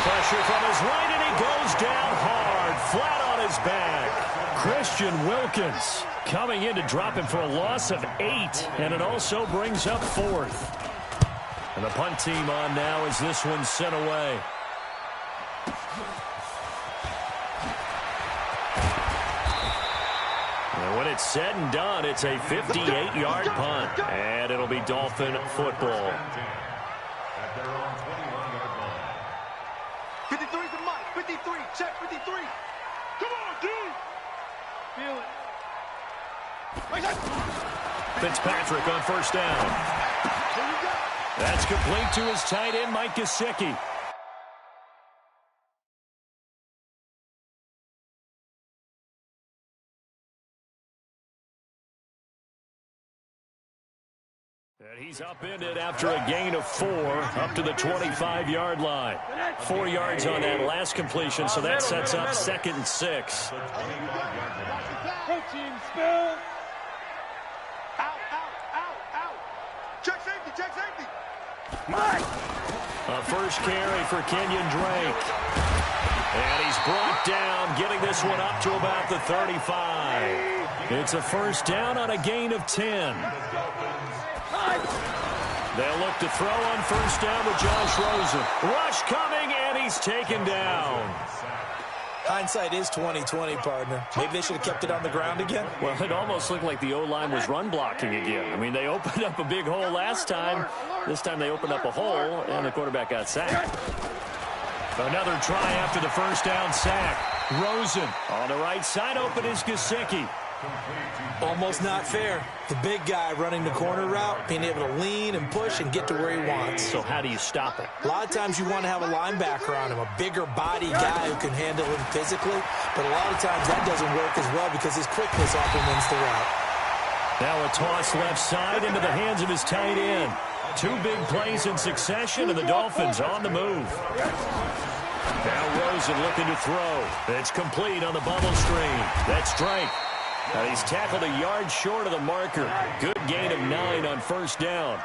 Pressure from his right, and he goes down hard, flat on his back. Christian Wilkins coming in to drop him for a loss of 8, and it also brings up 4th. And the punt team on now as this one's sent away. And when it's said and done, it's a 58-yard punt. And it'll be Dolphin football. 53's the mark. 53. Check 53. Come on, dude. Feel it. Fitzpatrick on 1st down. That's complete to his tight end, Mike Gesicki. And he's upended after a gain of 4 up to the 25-yard line. 4 yards on that last completion, so that sets up 2nd and 6. Coaching spell. Check safety, check safety. A first carry for Kenyon Drake. And he's brought down, getting this one up to about the 35. It's a 1st down on a gain of 10. They'll look to throw on 1st down with Josh Rosen. Rush coming, and he's taken down. Hindsight is 20/20, partner. Maybe they should have kept it on the ground again. Well, it almost looked like the O-line was run blocking again. I mean, they opened up a big hole last time. This time they opened up a hole, and the quarterback got sacked. Another try after the 1st down sack. Rosen on the right side, open is Gesicki. Almost not fair. The big guy running the corner route, being able to lean and push and get to where he wants. So how do you stop it? A lot of times you want to have a linebacker on him, a bigger body guy who can handle him physically. But a lot of times that doesn't work as well because his quickness often wins the route. Now a toss left side into the hands of his tight end. 2 big plays in succession, and the Dolphins on the move. Now Rosen looking to throw. It's complete on the bubble screen. That's Drake. And he's tackled a yard short of the marker. Good gain of 9 on 1st down.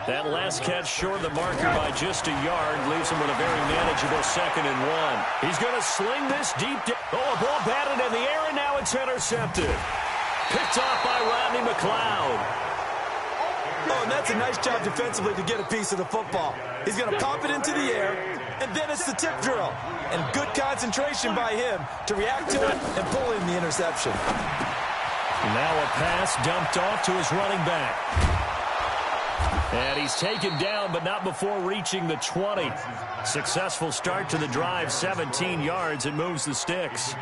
That last catch short of the marker by just a yard leaves him with a very manageable 2nd and 1. He's going to sling this deep. Oh, a ball batted in the air, and now it's intercepted. Picked off by Rodney McLeod. Oh, and that's a nice job defensively to get a piece of the football. He's going to pop it into the air, and then it's the tip drill. And good concentration by him to react to it and pull in the interception. Now a pass dumped off to his running back. And he's taken down, but not before reaching the 20. Successful start to the drive, 17 yards. It moves the sticks.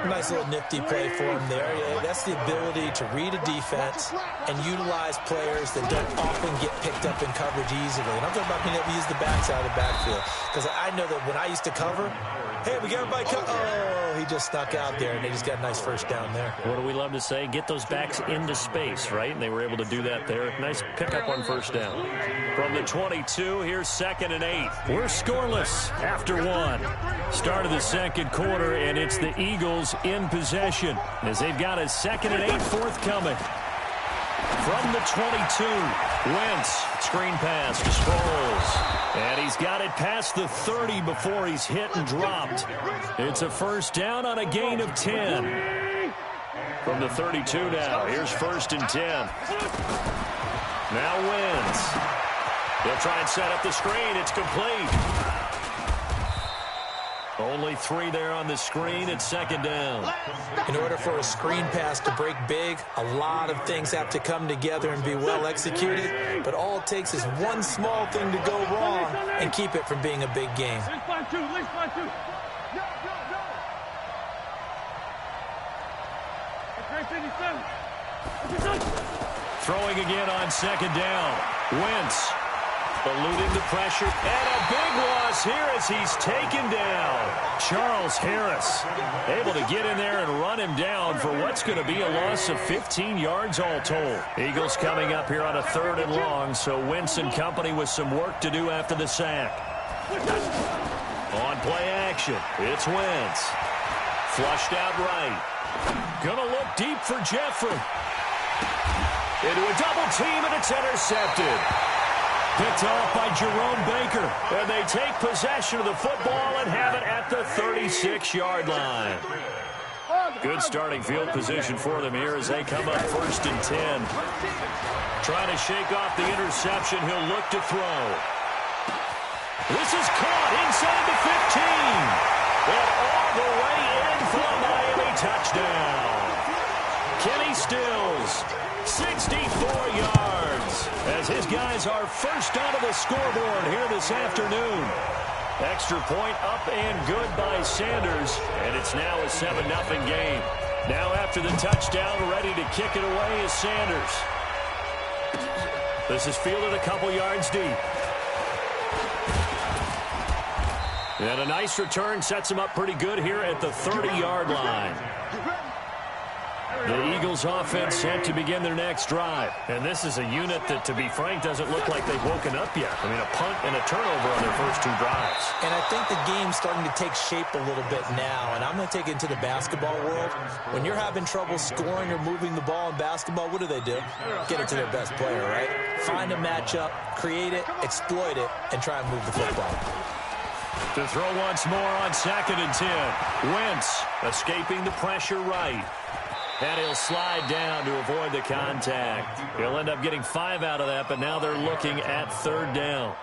Nice little nifty play for him there. Yeah, that's the ability to read a defense and utilize players that don't often get picked up in coverage easily. And I'm talking about being able to use the backside of the backfield. Because I know that when I used to cover, hey, we got everybody oh, he just stuck out there, and they just got a nice 1st down there. What do we love to say? Get those backs into space, right? And they were able to do that there. Nice pickup on 1st down. From the 22, here's 2nd and 8. We're scoreless after 1. Start of the 2nd quarter, and it's the Eagles in possession as they've got a 2nd and 8 forthcoming. from the 22. Wentz, screen pass to Sproles. And he's got it past the 30 before he's hit and dropped. It's a first down on a gain of 10. From the 32 now, here's 1st and 10. Now Wentz. He'll try and set up the screen. It's complete. Only 3 there on the screen at 2nd down. In order for a screen pass to break big, a lot of things have to come together and be well executed. But all it takes is one small thing to go wrong and keep it from being a big game. Throwing again on 2nd down. Wentz eluding the pressure, and a big loss here as he's taken down. Charles Harris able to get in there and run him down for what's going to be a loss of 15 yards all told. Eagles coming up here on a 3rd and long, so Wentz and company with some work to do after the sack. On play action, it's Wentz. Flushed out right. Gonna look deep for Jeffrey. Into a double team, and it's intercepted. Picked off by Jerome Baker. And they take possession of the football and have it at the 36-yard line. Good starting field position for them here as they come up 1st and 10. Trying to shake off the interception. He'll look to throw. This is caught inside the 15. And all the way in for a Miami touchdown. Kenny Stills, 64 yards, as his guys are first onto the scoreboard here this afternoon. Extra point up and good by Sanders, and it's now a 7-0 game. Now after the touchdown, ready to kick it away is Sanders. This is fielded a couple yards deep. And a nice return sets him up pretty good here at the 30-yard line. The Eagles offense set to begin their next drive. And this is a unit that, to be frank, doesn't look like they've woken up yet. I mean, a punt and a turnover on their first 2 drives. And I think the game's starting to take shape a little bit now. And I'm going to take it into the basketball world. When you're having trouble scoring or moving the ball in basketball, what do? Get it to their best player, right? Find a matchup, create it, exploit it, and try and move the football. To throw once more on 2nd and 10. Wentz escaping the pressure right. And he'll slide down to avoid the contact. He'll end up getting 5 out of that, but now they're looking at 3rd down.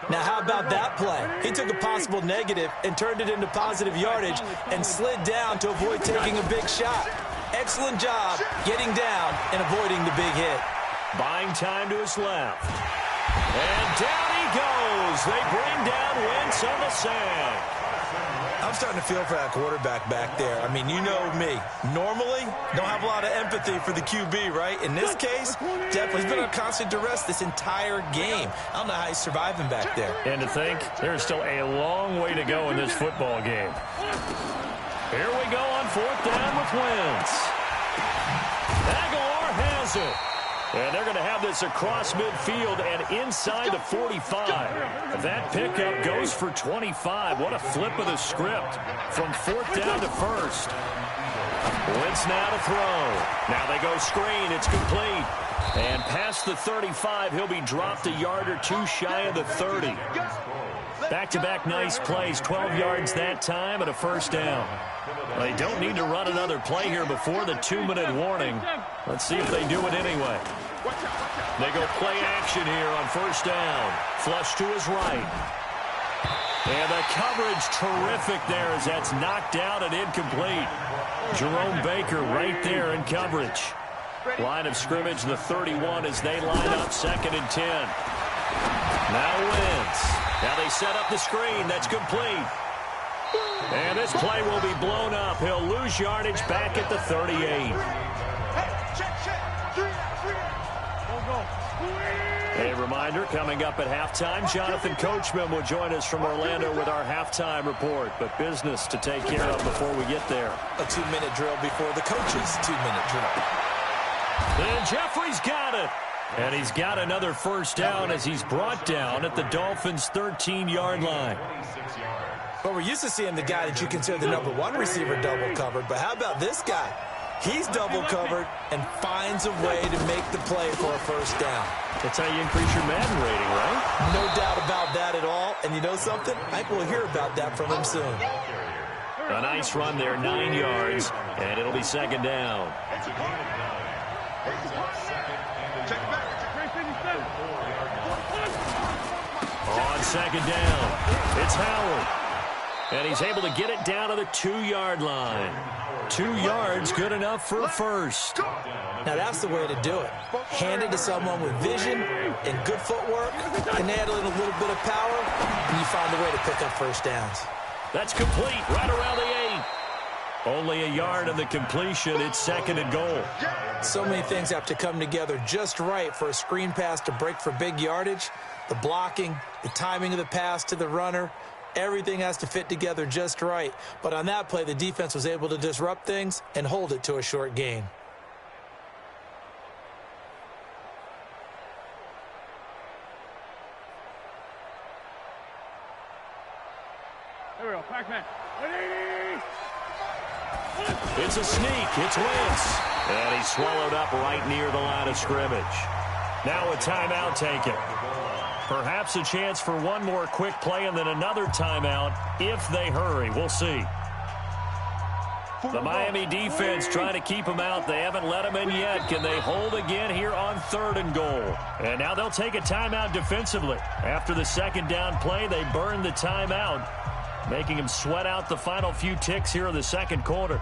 Now, how about that play? He took a possible negative and turned it into positive yardage and slid down to avoid taking a big shot. Excellent job getting down and avoiding the big hit. Buying time to his left. And down he goes. They bring down Wentz on the sack. I'm starting to feel for that quarterback back there. I mean, you know me. Normally, don't have a lot of empathy for the QB, right? In this case, definitely he's been on constant duress this entire game. I don't know how he's surviving back there. And to think, there's still a long way to go in this football game. Here we go on 4th down with Wentz. Aguilar has it. And they're going to have this across midfield and inside the 45. That pickup goes for 25. What a flip of the script from 4th down to 1st. Wentz now to throw. Now they go screen. It's complete. And past the 35, he'll be dropped a yard or 2 shy of the 30. Back-to-back nice plays. 12 yards that time and a 1st down. They don't need to run another play here before the 2-minute warning. Let's see if they do it anyway. They go play action here on 1st down. Flush to his right. And the coverage terrific there as that's knocked out and incomplete. Jerome Baker right there in coverage. Line of scrimmage, the 31 as they line up 2nd and 10. Now Wentz. Now they set up the screen. That's complete. And this play will be blown up. He'll lose yardage back at the 38. A reminder, coming up at halftime, Jonathan Coachman will join us from Orlando with our halftime report. But business to take care of before we get there. A 2-minute drill before the coach's 2-minute drill. And Jeffrey's got it. And he's got another 1st down as he's brought down at the Dolphins' 13-yard line. But we're used to seeing the guy that you consider the #1 receiver double covered. But how about this guy? He's double covered and finds a way to make the play for a first down. That's how you increase your Madden rating, right? No doubt about that at all. And you know something? I think we'll hear about that from him soon. A nice run there, 9 yards, and it'll be second down. On second down, it's Howard. And he's able to get it down to the 2-yard line. 2 yards, good enough for a first. Now that's the way to do it. Hand it to someone with vision and good footwork, and add a little bit of power, and you find a way to pick up first downs. That's complete, right around the 8. Only a yard on the completion. It's second and goal. So many things have to come together just right for a screen pass to break for big yardage. The blocking, the timing of the pass to the runner, everything has to fit together just right. But on that play, the defense was able to disrupt things and hold it to a short gain. There we go. Pac-Man. 180. It's a sneak. It's Wentz. And he's swallowed up right near the line of scrimmage. Now a timeout taken. Perhaps a chance for one more quick play and then another timeout if they hurry. We'll see. The Miami defense trying to keep them out. They haven't let them in yet. Can they hold again here on third and goal? And now they'll take a timeout defensively. After the second down play, they burn the timeout, making them sweat out the final few ticks here in the second quarter.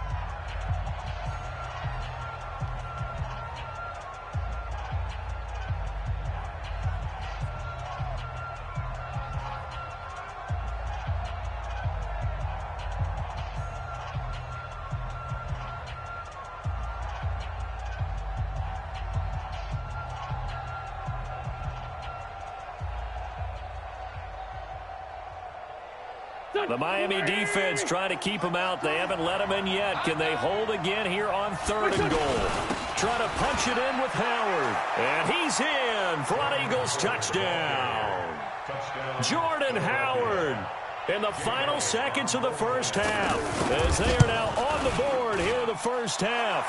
The Miami defense trying to keep them out. They haven't let them in yet. Can they hold again here on third and goal? Trying to punch it in with Howard. And he's in for an Eagles touchdown. Jordan Howard in the final seconds of the first half, as they are now on the board here in the first half.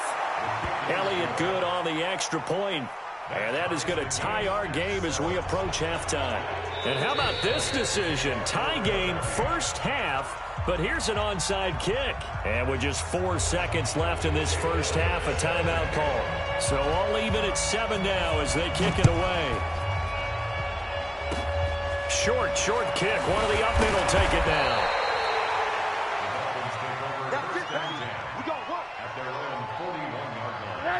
Elliott good on the extra point. And that is going to tie our game as we approach halftime. And how about this decision? Tie game first half, but here's an onside kick. And with just 4 seconds left in this first half, a timeout call. So all even at 7 now as they kick it away. Short kick. One of the up middle take it down.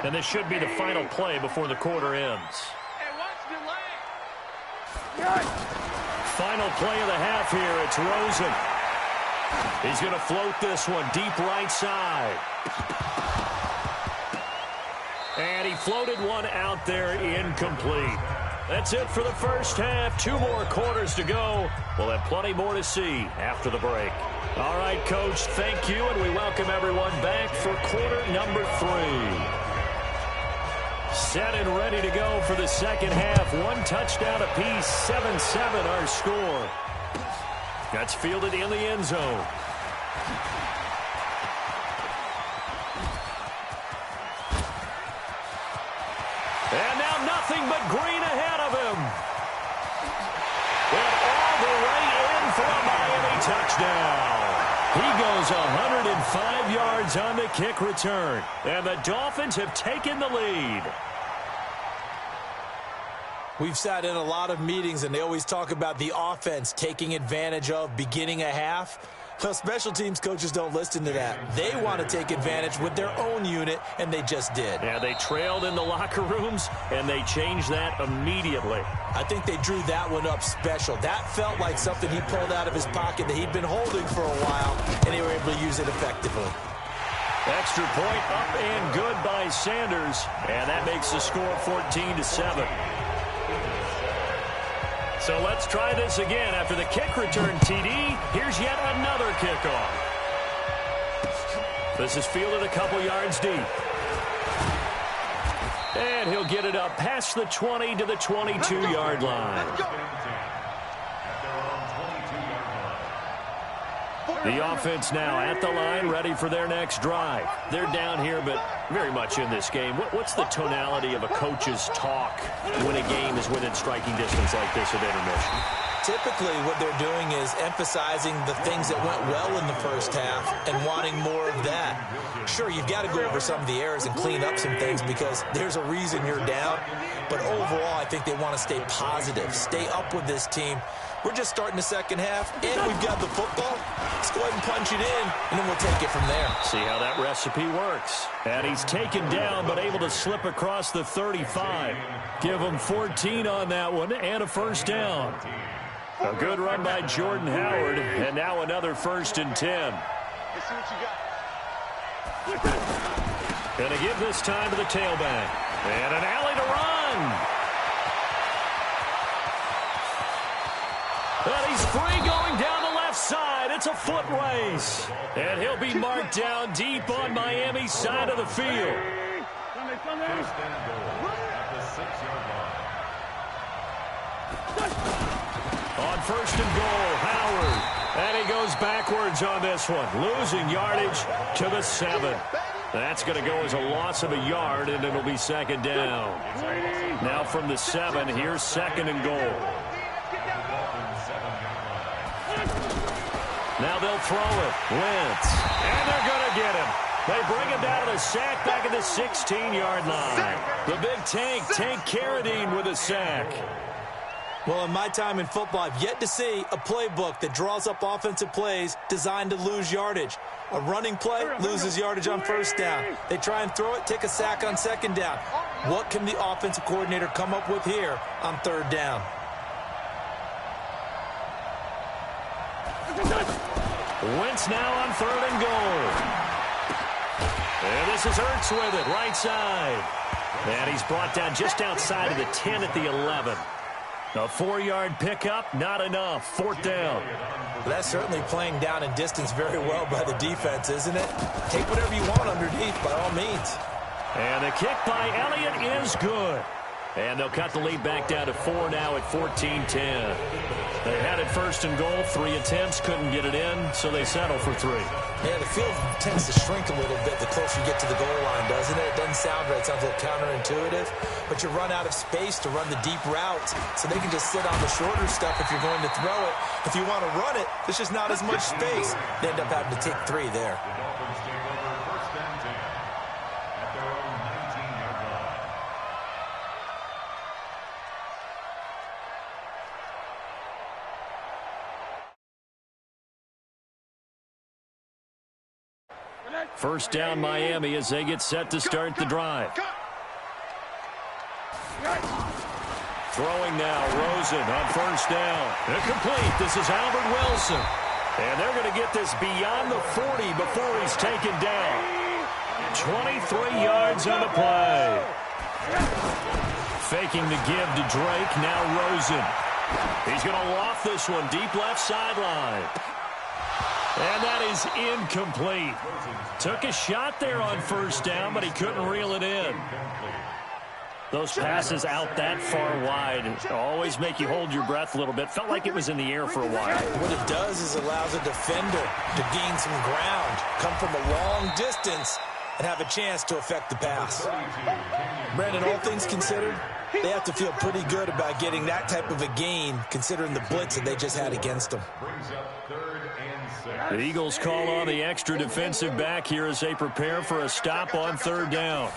And this should be the final play before the quarter ends. Final play of the half here. It's Rosen. He's going to float this one deep right side. And he floated one out there incomplete. That's it for the first half. 2 more quarters to go. We'll have plenty more to see after the break. All right, Coach, thank you, and we welcome everyone back for quarter number 3. Set and ready to go for the second half. 1 touchdown apiece, 7-7 our score. That's fielded in the end zone. And now nothing but green ahead of him. And all the way in for a Miami touchdown. He goes 105 yards on the kick return. And the Dolphins have taken the lead. We've sat in a lot of meetings, and they always talk about the offense taking advantage of beginning a half. Well, special teams coaches don't listen to that. They want to take advantage with their own unit, and they just did. Yeah, they trailed in the locker rooms, and they changed that immediately. I think they drew that one up special. That felt like something he pulled out of his pocket that he'd been holding for a while, and they were able to use it effectively. Extra point up and good by Sanders, and that makes the score 14-7. So let's try this again. After the kick return, TD, here's yet another kickoff. This is fielded a couple yards deep. And he'll get it up past the 20 to the 22-yard line. The offense now at the line, ready for their next drive. They're down here, but very much in this game. What's the tonality of a coach's talk when a game is within striking distance like this at intermission? Typically, what they're doing is emphasizing the things that went well in the first half and wanting more of that. Sure, you've got to go over some of the errors and clean up some things because there's a reason you're down. But overall, I think they want to stay positive, stay up with this team. We're just starting the second half, and we've got the football. Let's go ahead and punch it in, and then we'll take it from there. See how that recipe works. And he's taken down, but able to slip across the 35. Give him 14 on that one, and a first down. A good run by Jordan Howard, and now another 1st and 10. Let's see what you got. Gonna give this time to the tailback. And an alley to run. And he's free going down the left side. It's a foot race. And he'll be marked down deep on Miami's side of the field. First and goal at the 6-yard line. On 1st and goal, Howard. And he goes backwards on this one, losing yardage to the 7. That's going to go as a loss of a yard, and it'll be 2nd down. Now from the 7, here's 2nd and goal. Now they'll throw it. Wentz. And they're going to get him. They bring him down to the sack back at the 16-yard line. The big Tank Carradine with a sack. Well, in my time in football, I've yet to see a playbook that draws up offensive plays designed to lose yardage. A running play loses yardage on 1st down. They try and throw it, take a sack on 2nd down. What can the offensive coordinator come up with here on 3rd down? Wentz now on 3rd and goal. And this is Ertz with it, right side. And he's brought down just outside of the 10 at the 11. A 4-yard pickup, not enough. 4th down. Well, that's certainly playing down in distance very well by the defense, isn't it? Take whatever you want underneath, by all means. And the kick by Elliott is good. And they'll cut the lead back down to 4 now at 14-10. They had it 1st and goal, 3 attempts, couldn't get it in, so they settle for 3. Yeah, the field tends to shrink a little bit the closer you get to the goal line, doesn't it? It doesn't sound right. It sounds a little counterintuitive. But you run out of space to run the deep routes, so they can just sit on the shorter stuff if you're going to throw it. If you want to run it, there's just not as much space. They end up having to take 3 there. The Dolphins take over 1st and 10 at their own 19-yard line. First down Miami as they get set to start the drive. Throwing now, Rosen on 1st down. Incomplete. This is Albert Wilson. And they're going to get this beyond the 40 before he's taken down. 23 yards on the play. Faking the give to Drake. Now Rosen. He's going to loft this one deep left sideline. And that is incomplete. Took a shot there on 1st down, but he couldn't reel it in. Those passes out that far wide always make you hold your breath a little bit. Felt like it was in the air for a while. What it does is allows a defender to gain some ground, come from a long distance, and have a chance to affect the pass. Brandon, all things considered, they have to feel pretty good about getting that type of a gain, considering the blitz that they just had against them. Brings up 3rd and 6. The Eagles call on the extra defensive back here as they prepare for a stop on 3rd down.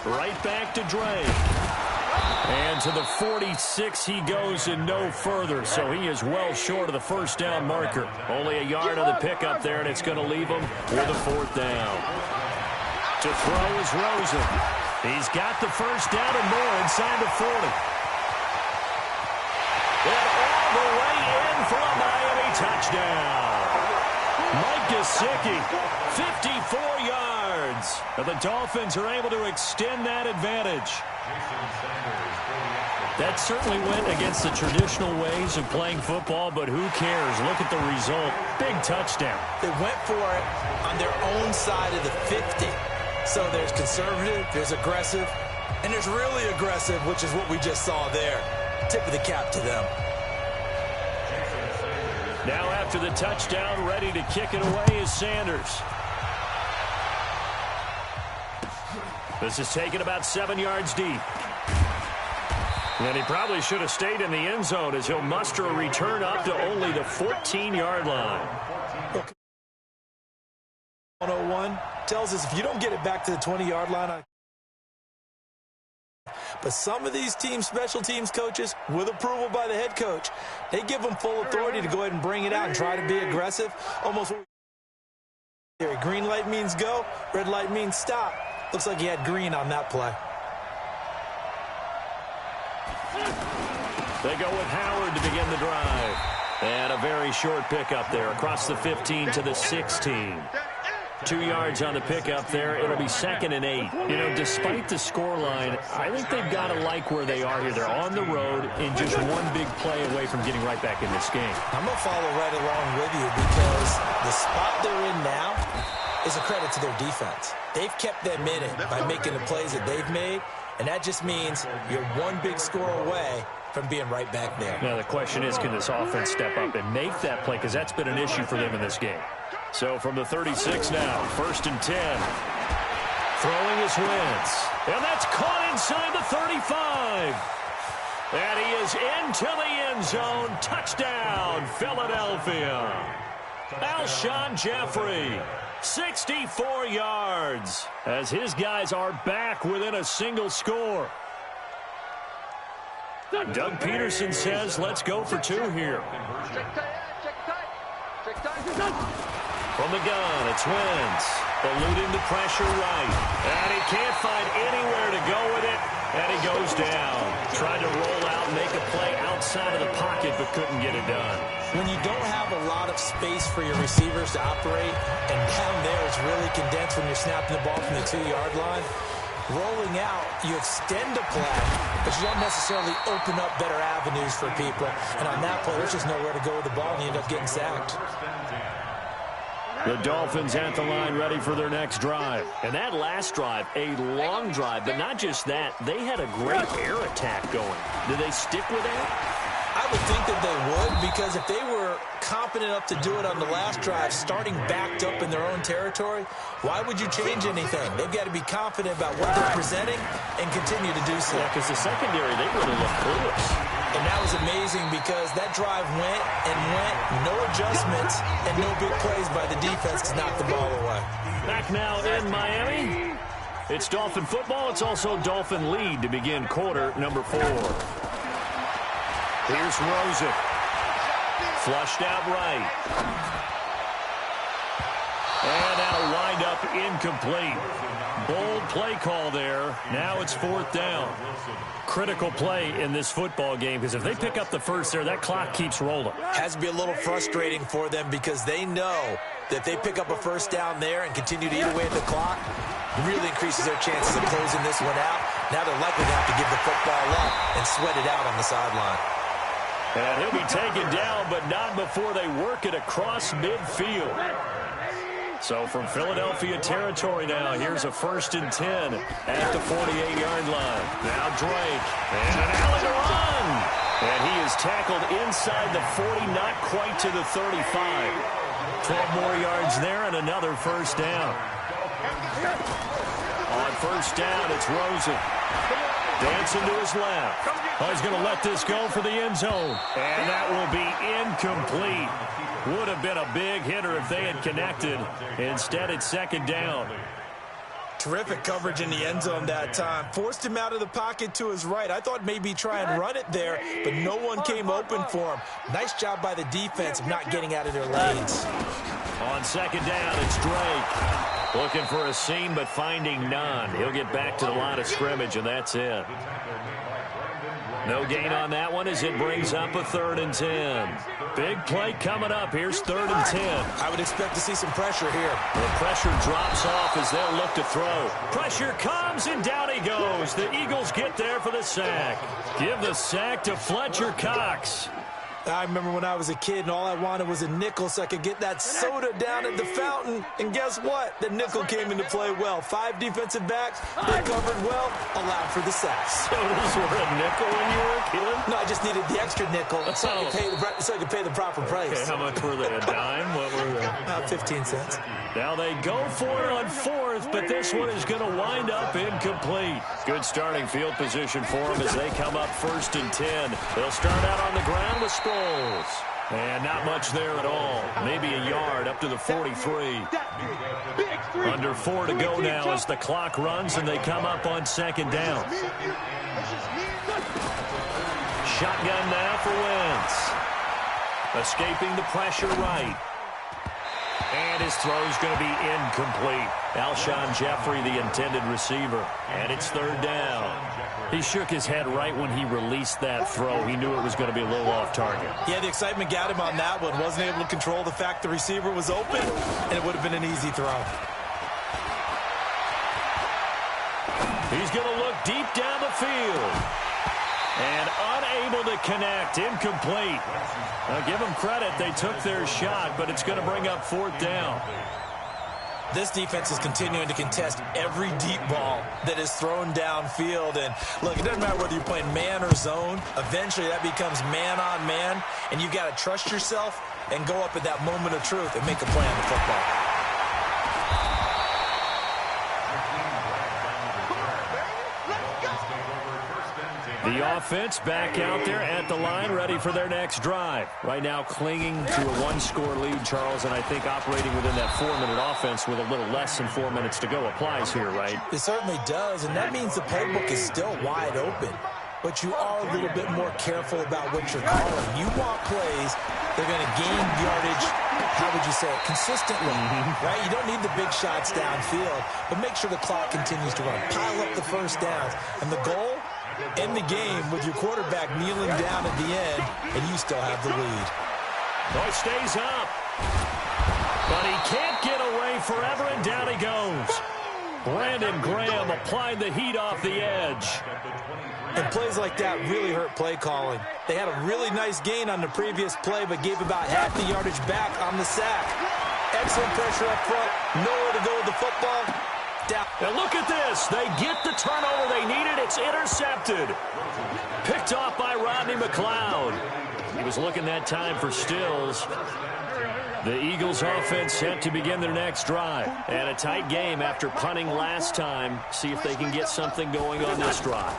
Right back to Drake. And to the 46 he goes and no further, so he is well short of the 1st down marker. Only a yard on the pickup there, and it's going to leave him with a 4th down. To throw is Rosen. He's got the 1st down and more inside the 40. And all the way in for a Miami touchdown. Mike Gesicki, 54 yards. And the Dolphins are able to extend that advantage. That certainly went against the traditional ways of playing football, but who cares? Look at the result. Big touchdown. They went for it on their own side of the 50. So there's conservative, there's aggressive, and there's really aggressive, which is what we just saw there. Tip of the cap to them. Now after the touchdown, ready to kick it away is Sanders. This is taken about 7 yards deep. And he probably should have stayed in the end zone as he'll muster a return up to only the 14-yard line. 101 tells us if you don't get it back to the 20-yard line. But some of these special teams coaches, with approval by the head coach, they give them full authority to go ahead and bring it out and try to be aggressive. Almost green light means go, red light means stop. Looks like he had green on that play. They go with Howard to begin the drive. And a very short pickup there across the 15 to the 16. 2 yards on the pickup there. It'll be 2nd and 8. You know, despite the scoreline, I think they've got to like where they are here. They're on the road and just one big play away from getting right back in this game. I'm going to follow right along with you because the spot they're in now is a credit to their defense. They've kept them in it by making the plays that they've made, and that just means you're one big score away from being right back there. Now, the question is, can this offense step up and make that play? Because that's been an issue for them in this game. So from the 36 now, 1st and 10. Throwing is Wentz. And that's caught inside the 35. And he is into the end zone. Touchdown, Philadelphia. Alshon Jeffrey, 64 yards, as his guys are back within a single score. Doug Peterson says, let's go for 2 here. From the gun, it's Wentz. Eluding the pressure right. And he can't find anywhere to go with it. And he goes down. Tried to roll out and make a play outside of the pocket, but couldn't get it done. When you don't have a lot of space for your receivers to operate, and down there it's really condensed when you're snapping the ball from the 2-yard line, rolling out, you extend the play, but you don't necessarily open up better avenues for people. And on that play, there's just nowhere to go with the ball, and you end up getting sacked. The Dolphins at the line ready for their next drive. And that last drive, a long drive, but not just that. They had a great air attack going. Did they stick with that? I would think that they would, because if they were confident enough to do it on the last drive, starting backed up in their own territory, why would you change anything? They've got to be confident about what they're presenting and continue to do so. Yeah, because the secondary, they really look clueless. And that was amazing because that drive went and went, no adjustments, and no big plays by the defense to knock the ball away. Back now in Miami. It's Dolphin football. It's also Dolphin lead to begin quarter number 4. Here's Rosen. Flushed out right. And that'll wind up incomplete. Bold play call there. Now it's 4th down. Critical play in this football game, because if they pick up the first there, that clock keeps rolling. Has to be a little frustrating for them because they know that if they pick up a first down there and continue to eat away at the clock, it really increases their chances of closing this one out. Now they're likely to have to give the football up and sweat it out on the sideline. And he'll be taken down, but not before they work it across midfield. So from Philadelphia territory now, here's a 1st and 10 at the 48-yard line. Now Drake, and an alley run. And he is tackled inside the 40, not quite to the 35. 12 more yards there and another first down. On first down, it's Rosen. Dancing to his left. Oh, he's going to let this go for the end zone. And that will be incomplete. Would have been a big hitter if they had connected. Instead, it's 2nd down. Terrific coverage in the end zone that time. Forced him out of the pocket to his right. I thought maybe try and run it there, but no one came open for him. Nice job by the defense of not getting out of their lanes. On 2nd down, it's Drake. Looking for a seam, but finding none. He'll get back to the line of scrimmage, and that's it. No gain on that one as it brings up a 3rd and 10. Big play coming up. Here's 3rd and 10. I would expect to see some pressure here. The pressure drops off as they'll look to throw. Pressure comes, and down he goes. The Eagles get there for the sack. Give the sack to Fletcher Cox. I remember when I was a kid and all I wanted was a nickel so I could get that soda down at the fountain. And guess what? The nickel came into play well. 5 defensive backs, they covered well, allowed for the sacks. Sodas were a nickel when you were a kid? No, I just needed the extra nickel so I could pay the proper price. Okay, how much were they? A dime? What were they? 15 cents. Now they go for it on 4th, but this one is going to wind up incomplete. Good starting field position for them as they come up 1st and 10. They'll start out on the ground with Sproles. And not much there at all. Maybe a yard up to the 43. Under 4 to go now as the clock runs and they come up on 2nd down. Shotgun now for Wentz. Escaping the pressure right. And his throw is going to be incomplete. Alshon Jeffrey, the intended receiver. And it's 3rd down. He shook his head right when he released that throw. He knew it was going to be a little off target. Yeah, the excitement got him on that one. Wasn't able to control the fact the receiver was open, and it would have been an easy throw. He's going to look deep down the field. And unable to connect. Incomplete. Now, give them credit. They took their shot, but it's going to bring up 4th down. This defense is continuing to contest every deep ball that is thrown downfield. And, look, it doesn't matter whether you're playing man or zone. Eventually, that becomes man-on-man, and you've got to trust yourself and go up at that moment of truth and make a play on the football. The offense back out there at the line, ready for their next drive. Right now clinging to a 1-score lead, Charles, and I think operating within that 4-minute offense with a little less than 4 minutes to go applies here, right? It certainly does, and that means the playbook is still wide open. But you are a little bit more careful about what you're calling. You want plays that are going to gain yardage, how would you say it, consistently, right? You don't need the big shots downfield, but make sure the clock continues to run. Pile up the first downs, and the goal? End the game with your quarterback kneeling down at the end, and you still have the lead. Oh, it stays up. But he can't get away forever, and down he goes. Brandon Graham applied the heat off the edge. And plays like that really hurt play calling. They had a really nice gain on the previous play, but gave about half the yardage back on the sack. Excellent pressure up front. Nowhere to go with the football. Down. And look at this. They get the turnover they needed. It's intercepted. Picked off by Rodney McLeod. He was looking that time for Stills. The Eagles offense set to begin their next drive. And a tight game after punting last time. See if they can get something going on this drive.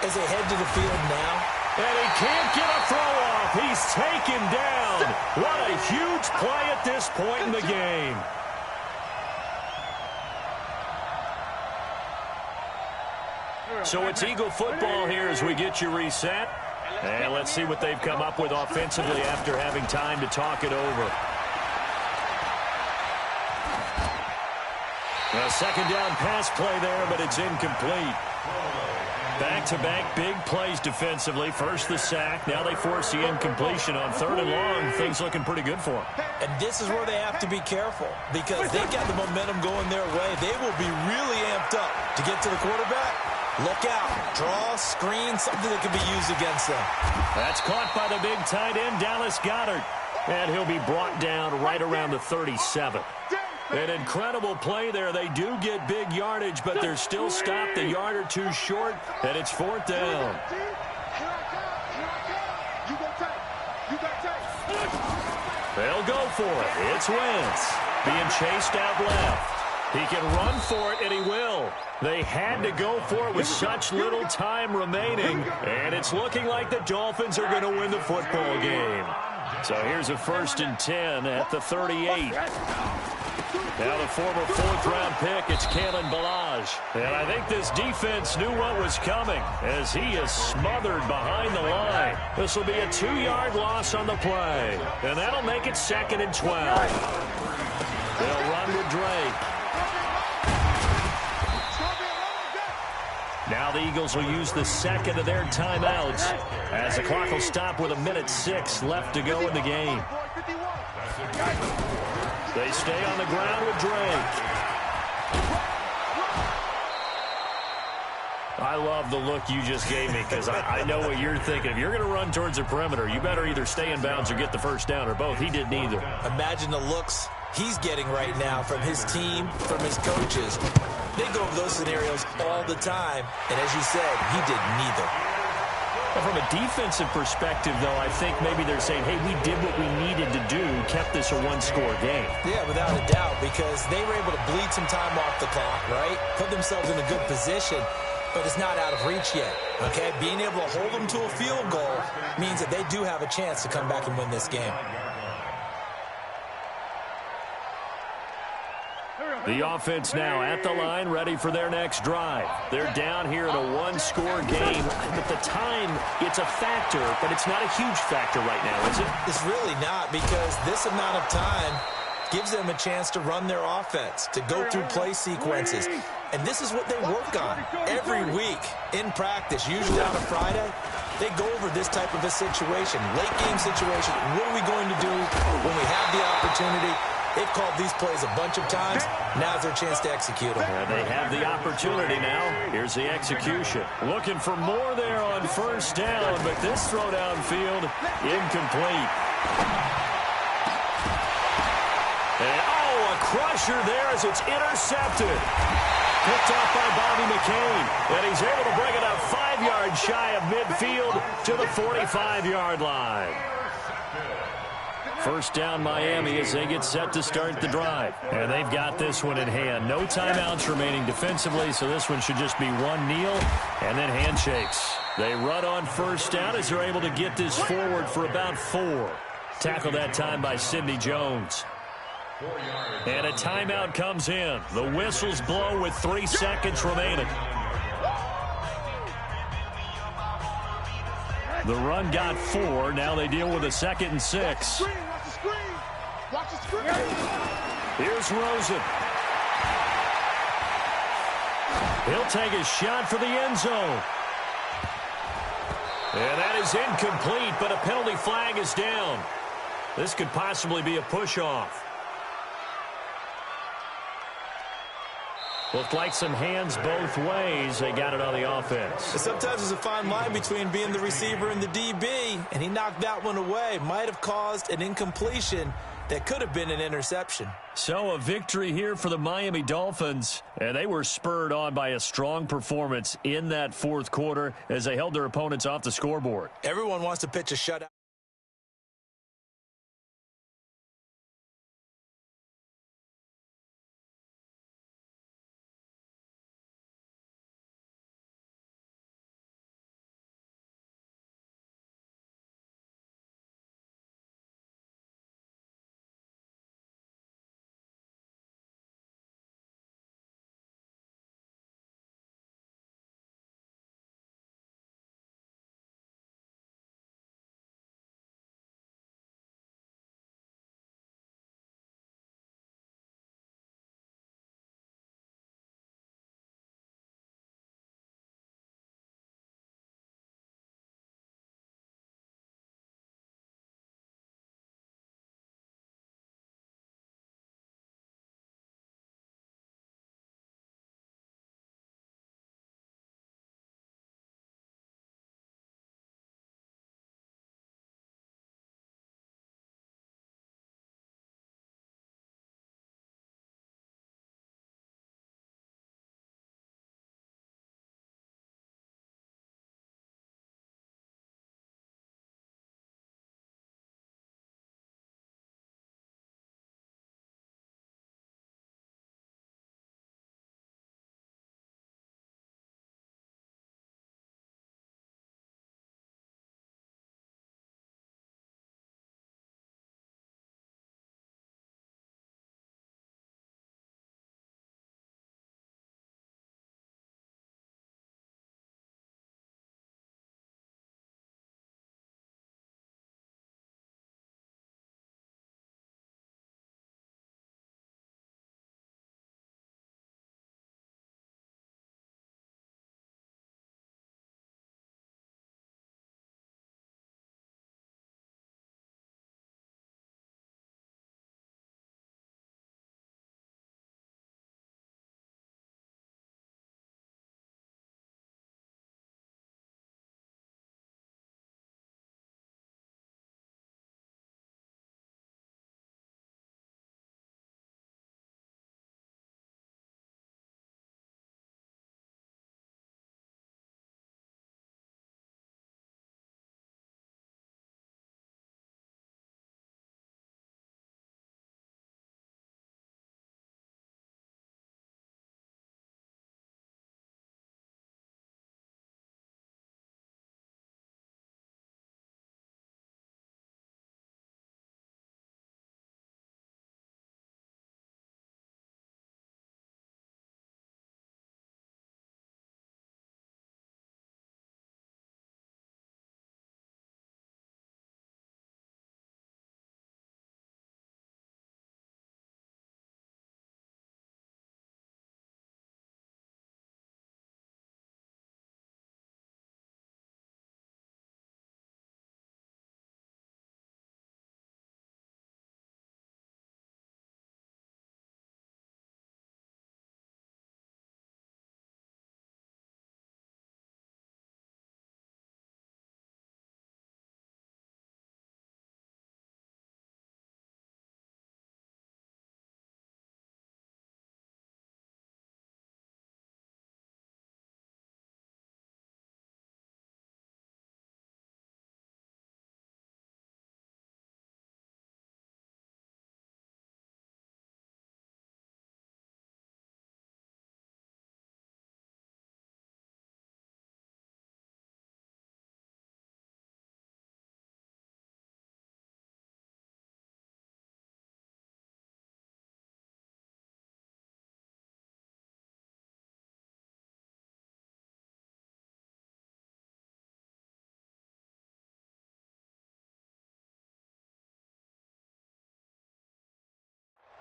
As they head to the field now. And he can't get a throw off. He's taken down. What a huge play at this point in the game. So it's Eagle football here as we get you reset. And let's see what they've come up with offensively after having time to talk it over. A 2nd down pass play there, but it's incomplete. Back-to-back big plays defensively. First the sack. Now they force the incompletion on 3rd and long. Things looking pretty good for them. And this is where they have to be careful because they've got the momentum going their way. They will be really amped up to get to the quarterback. Look out. Draw, screen, something that can be used against them. That's caught by the big tight end, Dallas Goedert. And he'll be brought down right around the 37. An incredible play there. They do get big yardage, but they're still stopped a yard or two short, and it's 4th down. They'll go for it. It's Wentz being chased out left. He can run for it, and he will. They had to go for it with such little time remaining, and it's looking like the Dolphins are going to win the football game. So here's a 1st and 10 at the 38. Now the former 4th-round pick, it's Kalen Ballage. And I think this defense knew what was coming as he is smothered behind the line. This will be a 2-yard loss on the play. And that'll make it 2nd and 12. They'll run with Drake. Now the Eagles will use the 2nd of their timeouts as the clock will stop with 1:06 left to go in the game. They stay on the ground with Drake. I love the look you just gave me because I know what you're thinking. If you're going to run towards the perimeter, you better either stay in bounds or get the first down, or both. He did neither. Imagine the looks he's getting right now from his team, from his coaches. They go over those scenarios all the time, and as you said, he did neither. Well, from a defensive perspective, though, I think maybe they're saying, hey, we did what we needed to do, kept this a one-score game. Yeah, without a doubt, because they were able to bleed some time off the clock, right? Put themselves in a good position, but it's not out of reach yet, okay? Being able to hold them to a field goal means that they do have a chance to come back and win this game. The offense now at the line, ready for their next drive. They're down here in a one-score game. But the time, it's a factor, but it's not a huge factor right now, is it? It's really not, because this amount of time gives them a chance to run their offense, to go through play sequences. And this is what they work on every week in practice, usually on a Friday. They go over this type of a situation, late game situation. What are we going to do when we have the opportunity? They've called these plays a bunch of times. Now's their chance to execute them. And they have the opportunity now. Here's the execution. Looking for more there on first down, but this throw downfield incomplete. And, a crusher there as it's intercepted. Picked off by Bobby McCain. And he's able to bring it up 5 yards shy of midfield to the 45-yard line. First down, Miami, as they get set to start the drive. And they've got this one in hand. No timeouts remaining defensively, so this one should just be one kneel and then handshakes. They run on first down as they're able to get this forward for about 4. Tackled that time by Sidney Jones. And a timeout comes in. The whistles blow with 3 seconds remaining. The run got 4. Now they deal with a 2nd and 6. Watch the screen. Here's Rosen. He'll take a shot for the end zone. And that is incomplete, but a penalty flag is down. This could possibly be a push-off. Looked like some hands both ways. They got it on the offense. Sometimes there's a fine line between being the receiver and the DB, and he knocked that one away. Might have caused an incompletion that could have been an interception. So a victory here for the Miami Dolphins, and they were spurred on by a strong performance in that fourth quarter as they held their opponents off the scoreboard. Everyone wants to pitch a shutout.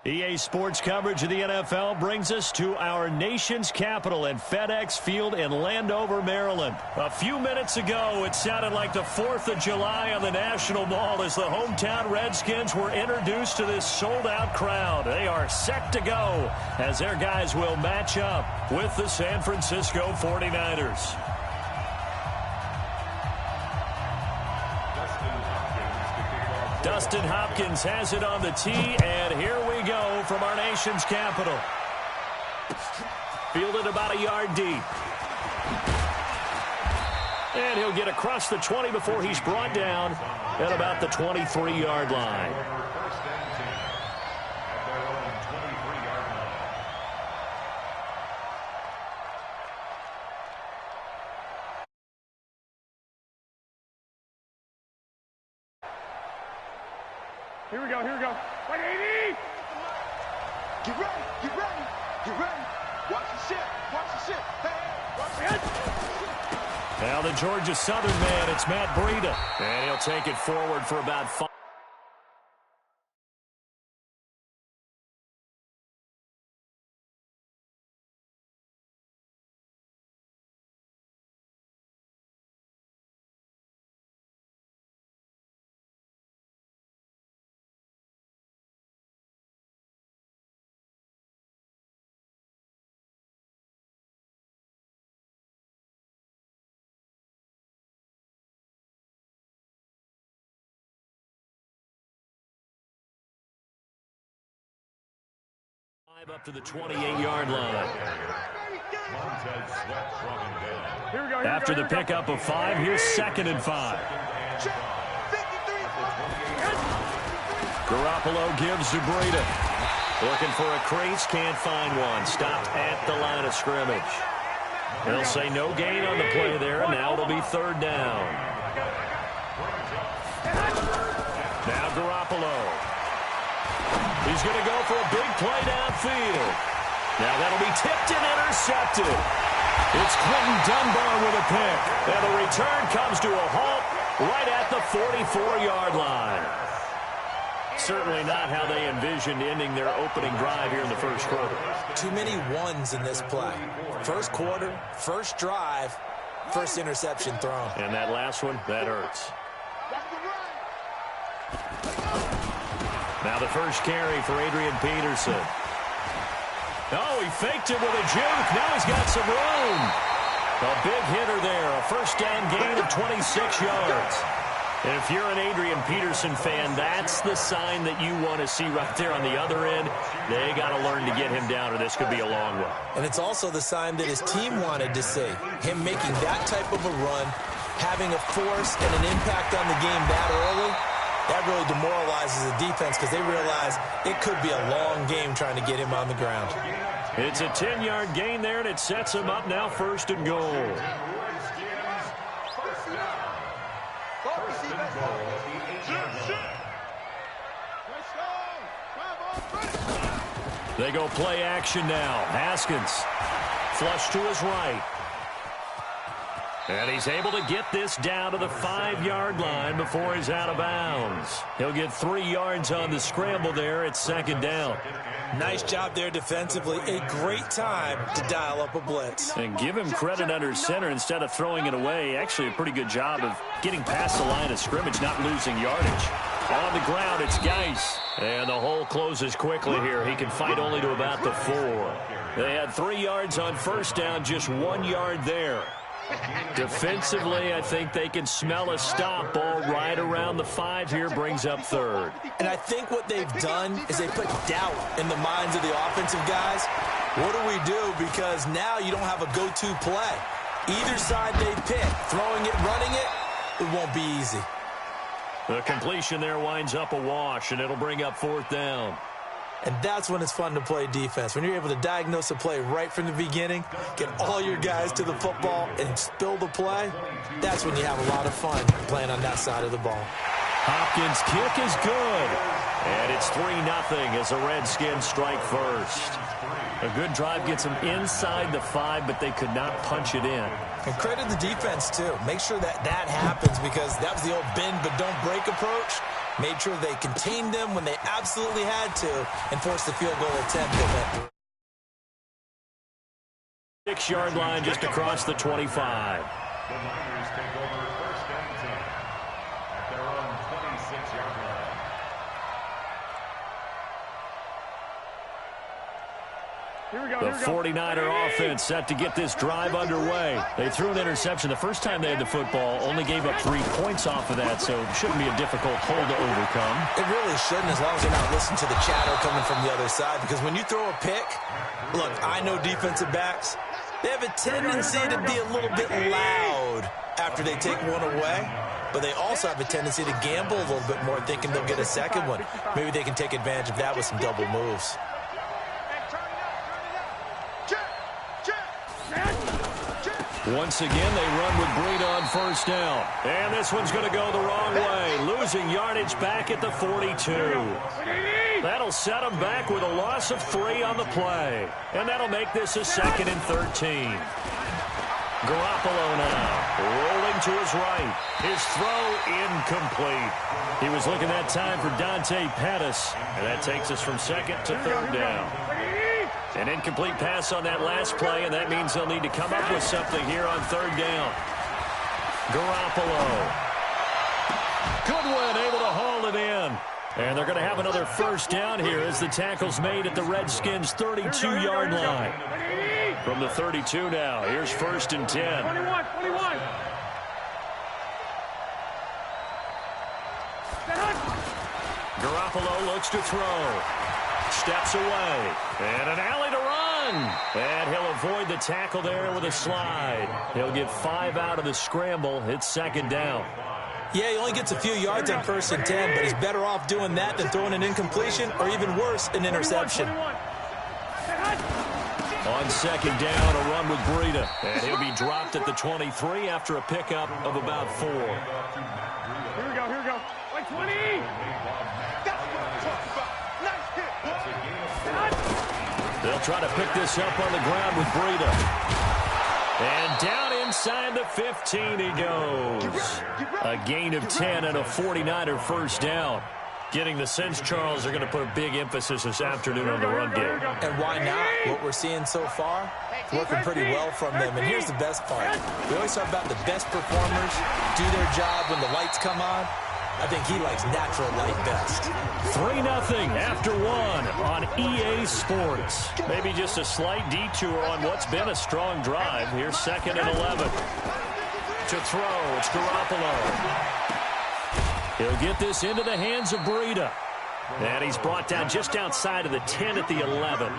EA Sports coverage of the NFL brings us to our nation's capital at FedEx Field in Landover, Maryland. A few minutes ago, it sounded like the 4th of July on the National Mall as the hometown Redskins were introduced to this sold-out crowd. They are set to go as their guys will match up with the San Francisco 49ers. Dustin Hopkins has it on the tee, and here we go from our nation's capital. Fielded about a yard deep. And he'll get across the 20 before he's brought down at about the 23-yard line. Here we go, here we go. 180! Get ready, get ready, get ready. Watch the shit, watch the shit. Hey, watch the shit. Now the Georgia Southern man, it's Matt Breida. And he'll take it forward for about 5. Up to the 28-yard line. Here we go, After the pickup of 5, here's 2nd and 5. Garoppolo gives to Breida. Looking for a crease, can't find one. Stopped at the line of scrimmage. They'll say no gain on the play there, and now it'll be 3rd down. Now Garoppolo. He's going to go for a big play downfield. Now that'll be tipped and intercepted. It's Quentin Dunbar with a pick. And the return comes to a halt right at the 44-yard line. Certainly not how they envisioned ending their opening drive here in the first quarter. Too many ones in this play. First quarter, first drive, first interception thrown. And that last one, that hurts. Now the first carry for Adrian Peterson. Oh, he faked it with a juke. Now he's got some room. A big hitter there. A first down gain of 26 yards. And if you're an Adrian Peterson fan, that's the sign that you want to see right there on the other end. They got to learn to get him down, or this could be a long one. And it's also the sign that his team wanted to see. Him making that type of a run, having a force and an impact on the game that early, that really demoralizes the defense because they realize it could be a long game trying to get him on the ground. It's a 10-yard gain there, and it sets him up now 1st and goal. They go play action now. Haskins flush to his right. And he's able to get this down to the 5-yard line before he's out of bounds. He'll get 3 yards on the scramble there at 2nd down. Nice job there defensively. A great time to dial up a blitz. And give him credit under center instead of throwing it away. Actually, a pretty good job of getting past the line of scrimmage, not losing yardage. On the ground, it's Geis. And the hole closes quickly here. He can fight only to about the 4. They had 3 yards on first down, just 1 yard there. Defensively, I think they can smell a stop ball right around the 5 here, brings up 3rd. And I think what they've done is they put doubt in the minds of the offensive guys. What do we do? Because now you don't have a go-to play. Either side they pick, throwing it, running it, it won't be easy. The completion there winds up a wash, and it'll bring up 4th down. And that's when it's fun to play defense. When you're able to diagnose a play right from the beginning, get all your guys to the football, and spill the play, that's when you have a lot of fun playing on that side of the ball. Hopkins' kick is good. And it's 3-0 as the Redskins strike first. A good drive gets them inside the 5, but they could not punch it in. And credit the defense, too. Make sure that that happens because that was the old bend but don't break approach. Made sure they contained them when they absolutely had to and forced the field goal attempt that went. 6-yard line just across the 25. The Niners take over 1st and 10 at their own 26-yard line. The 49er offense set to get this drive underway. They threw an interception the first time they had the football, only gave up 3 points off of that, so it shouldn't be a difficult hole to overcome. It really shouldn't, as long as you're not listening to the chatter coming from the other side, because when you throw a pick, look, I know defensive backs, they have a tendency to be a little bit loud after they take one away, but they also have a tendency to gamble a little bit more, thinking they'll get a second one. Maybe they can take advantage of that with some double moves. Once again, they run with Breida on 1st down. And this one's going to go the wrong way, losing yardage back at the 42. That'll set them back with a loss of 3 on the play. And that'll make this a 2nd and 13. Garoppolo now, rolling to his right. His throw incomplete. He was looking that time for Dante Pettis. And that takes us from 2nd to 3rd down. An incomplete pass on that last play, and that means they'll need to come up with something here on 3rd down. Garoppolo. Goodwin able to haul it in. And they're going to have another 1st down here as the tackle's made at the Redskins' 32-yard line. From the 32 now, here's 1st and 10. 21. Garoppolo looks to throw. Steps away. And an alley to run. And he'll avoid the tackle there with a slide. He'll get 5 out of the scramble. It's 2nd down. Yeah, he only gets a few yards on 1st and 10, but he's better off doing that than throwing an incompletion or even worse, an interception. 21. On 2nd down, a run with Breida. And he'll be dropped at the 23 after a pickup of about 4. Here we go. Like 20. That's what I'm talking about. Nice hit. They'll try to pick this up on the ground with Breida. And down inside the 15 he goes. A gain of 10 and a 49er 1st down. Getting the sense, Charles, they're going to put a big emphasis this afternoon on the run game. And why not? What we're seeing so far, it's working pretty well from them. And here's the best part. We always talk about the best performers do their job when the lights come on. I think he likes natural light best. 3-0 after 1 on EA Sports. Maybe just a slight detour on what's been a strong drive. Here's 2nd and 11. To throw, it's Garoppolo. He'll get this into the hands of Breida. And he's brought down just outside of the 10 at the 11.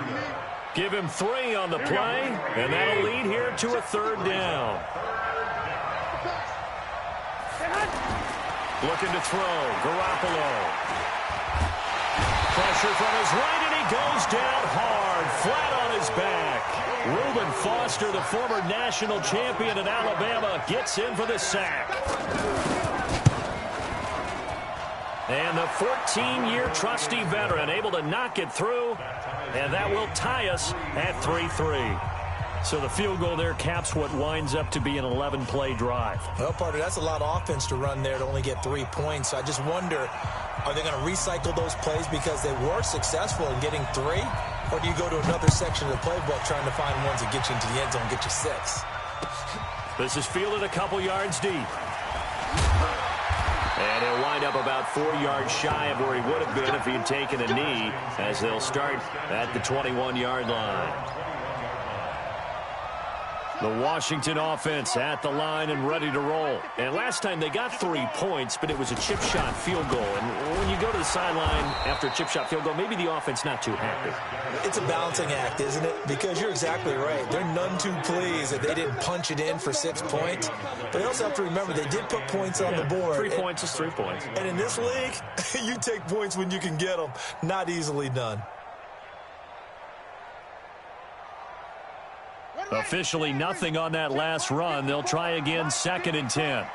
Give him 3 on the play, and that'll lead here to a 3rd down. Looking to throw, Garoppolo. Pressure from his right, and he goes down hard, flat on his back. Reuben Foster, the former national champion in Alabama, gets in for the sack. And the 14-year trusty veteran able to knock it through, and that will tie us at 3-3. So the field goal there caps what winds up to be an 11-play drive. Well, partner, that's a lot of offense to run there to only get 3 points. So I just wonder, are they going to recycle those plays because they were successful in getting 3? Or do you go to another section of the playbook trying to find ones that get you into the end zone and get you 6? This is fielded a couple yards deep. And he'll wind up about 4 yards shy of where he would have been if he had taken a knee, as they'll start at the 21-yard line. The Washington offense at the line and ready to roll. And last time they got 3 points, but it was a chip shot field goal. And when you go to the sideline after a chip shot field goal, maybe the offense not too happy. It's a balancing act, isn't it? Because you're exactly right. They're none too pleased that they didn't punch it in for 6 points. But they also have to remember they did put points on the board. 3 points is 3 points. And in this league, you take points when you can get them. Not easily done. Officially nothing on that last run. They'll try again, 2nd and 10.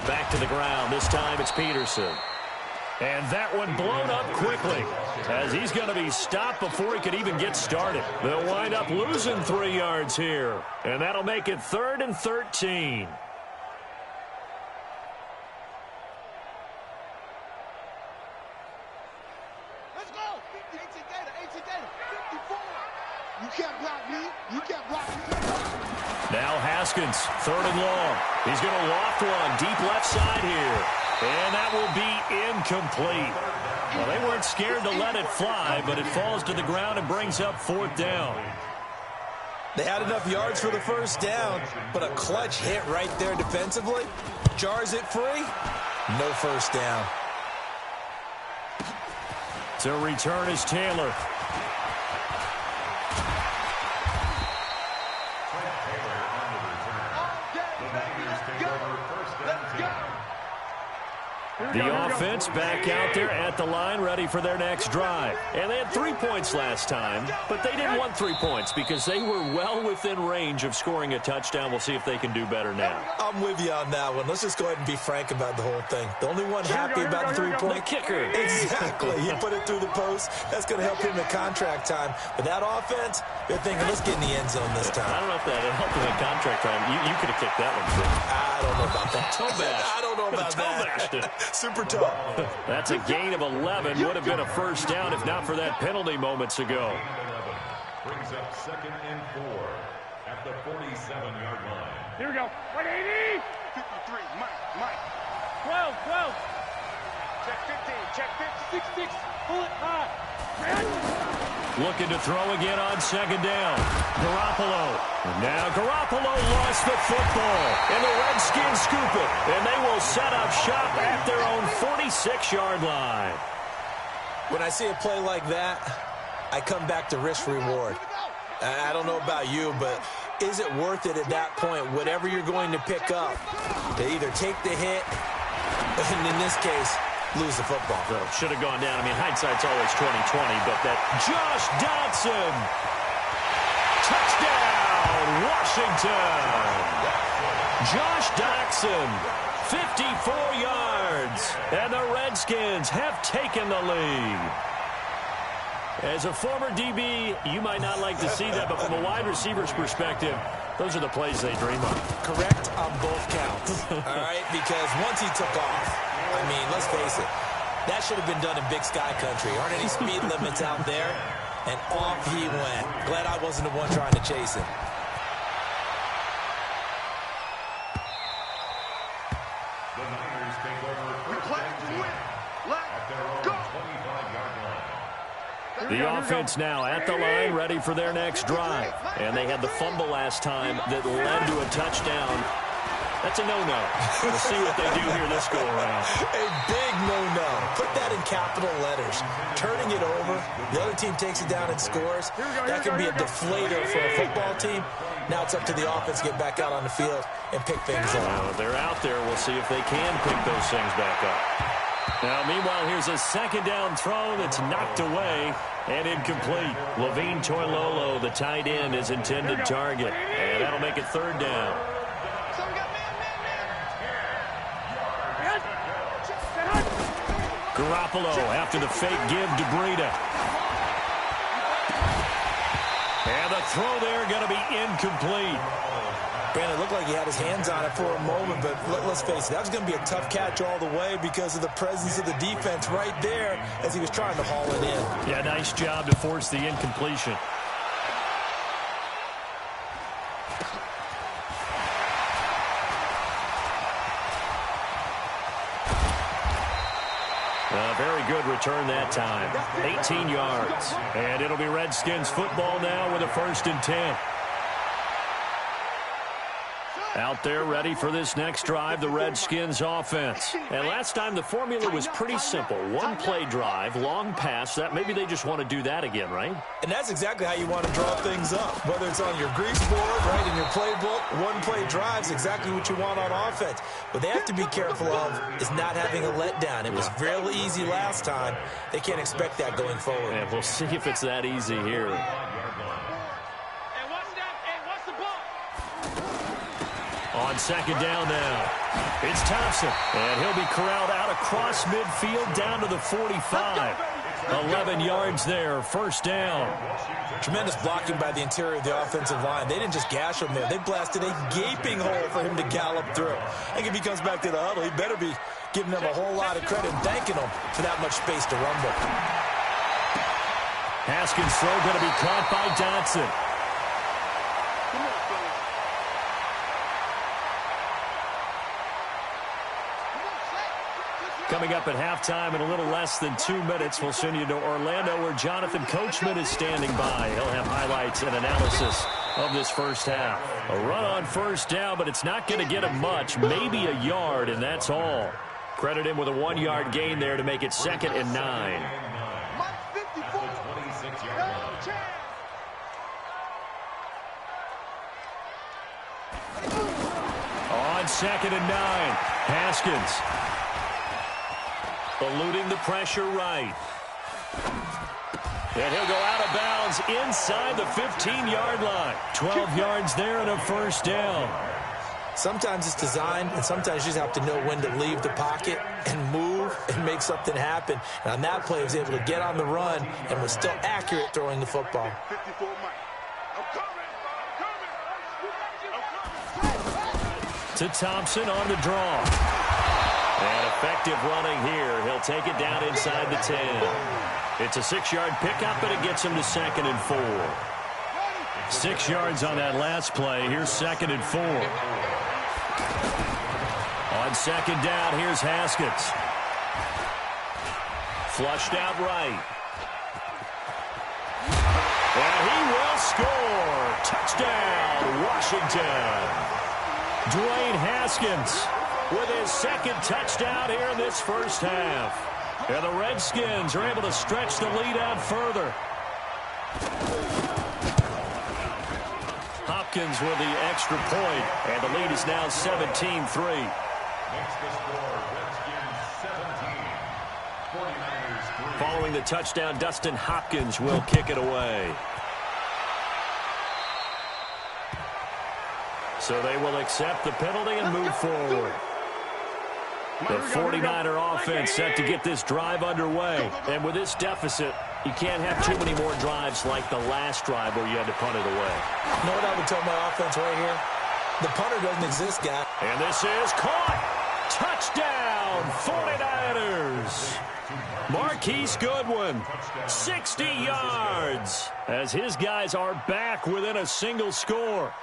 Back to the ground. This time it's Peterson. And that one blown up quickly, as he's going to be stopped before he could even get started. They'll wind up losing 3 yards here, and that'll make it 3rd and 13. Now Haskins, 3rd and long. He's going to loft one deep left side here. And that will be incomplete. Well, they weren't scared to let it fly, but it falls to the ground and brings up 4th down. They had enough yards for the first down, but a clutch hit right there defensively. Jars it free. No first down. To return is Taylor. The offense back out there at the line, ready for their next drive. And they had 3 points last time, but they didn't want 3 points because they were well within range of scoring a touchdown. We'll see if they can do better now. I'm with you on that one. Let's just go ahead and be frank about the whole thing. The only one happy about the 3-point. The kicker. Exactly. He put it through the post. That's going to help him in contract time. But that offense, they're thinking, let's get in the end zone this time. I don't know if that helped him in contract time. You could have kicked that one through. I don't know about that. Toe bash. I don't know about that. Super toe. That's a gain of 11. Would have been a first down if not for that penalty moments ago. Brings up 2nd and 4 at the 47-yard line. Here we go. 180. 53, Mike. 12. Check 15, check 50. 6. Pull it high. Looking to throw again on 2nd down. Garoppolo. Now Garoppolo lost the football. And the Redskins scoop it. And they will set up shop at their own 46-yard line. When I see a play like that, I come back to risk-reward. I don't know about you, but is it worth it at that point, whatever you're going to pick up, to either take the hit, and in this case, lose the football? So should have gone down. I mean, hindsight's always 20/20, but that Josh Dotson. Touchdown, Washington. Josh Dotson, 54 yards, and the Redskins have taken the lead. As a former DB, you might not like to see that, but from a wide receiver's perspective, those are the plays they dream of. Correct on both counts, all right? Because once he took off, I mean, let's face it, that should have been done in Big Sky Country. Aren't any speed limits out there? And off he went. Glad I wasn't the one trying to chase him. The Niners take over first and 10 at their own 25-yard line. The offense now at the line, ready for their next drive. And they had the fumble last time that led to a touchdown. That's a no-no. We'll see what they do here this go-around. A big no-no. Put that in capital letters. Turning it over, the other team takes it down and scores. That can be a deflator for a football team. Now it's up to the offense to get back out on the field and pick things up. Well, they're out there. We'll see if they can pick those things back up. Now, meanwhile, here's a 2nd down throw that's knocked away and incomplete. Levine Toilolo, the tight end, is intended target. And that'll make it 3rd down. Garoppolo after the fake give to Breida. And the throw there going to be incomplete. Brandon, it looked like he had his hands on it for a moment, but let's face it, that was going to be a tough catch all the way because of the presence of the defense right there as he was trying to haul it in. Yeah, nice job to force the incompletion. A very good return that time. 18 yards. And it'll be Redskins football now with a 1st and 10. Out there ready for this next drive, the Redskins offense. And last time the formula was pretty simple. 1-play drive, long pass. That maybe they just want to do that again, right? And that's exactly how you want to draw things up. Whether it's on your grease board, right, in your playbook, 1-play drive is exactly what you want on offense. What they have to be careful of is not having a letdown. It was really easy last time. They can't expect that going forward. And we'll see if it's that easy here. On 2nd down now, it's Thompson, and he'll be corralled out across midfield down to the 45. 11 yards there, 1st down. Tremendous blocking by the interior of the offensive line. They didn't just gash him there. They blasted a gaping hole for him to gallop through. I think if he comes back to the huddle, he better be giving them a whole lot of credit and thanking them for that much space to rumble. Haskins' throw going to be caught by Dotson. Coming up at halftime in a little less than 2 minutes, we'll send you to Orlando where Jonathan Coachman is standing by. He'll have highlights and analysis of this first half. A run on first down, but it's not going to get him much. Maybe a yard, and that's all. Credit him with a 1-yard gain there to make it 2nd and 9. On 2nd and 9, Haskins eluding the pressure right. And he'll go out of bounds inside the 15-yard line. 12 yards there and a first down. Sometimes it's designed, and sometimes you just have to know when to leave the pocket and move and make something happen. And on that play, he was able to get on the run and was still accurate throwing the football. To Thompson on the draw. And effective running here. He'll take it down inside the 10. It's a 6-yard pickup, and it gets him to 2nd and 4. 6 yards on that last play. Here's 2nd and 4. On 2nd down, here's Haskins. Flushed out right. And he will score. Touchdown, Washington. Dwayne Haskins with his 2nd touchdown here in this first half. And the Redskins are able to stretch the lead out further. Hopkins with the extra point, and the lead is now 17-3. Following the touchdown, Dustin Hopkins will kick it away. So they will accept the penalty and move forward. The 49er offense set to get this drive underway. And with this deficit, you can't have too many more drives like the last drive where you had to punt it away. You know what I would tell my offense right here? The punter doesn't exist, guy. And this is caught. Touchdown, 49ers. Marquise Goodwin, 60 yards, as his guys are back within a single score.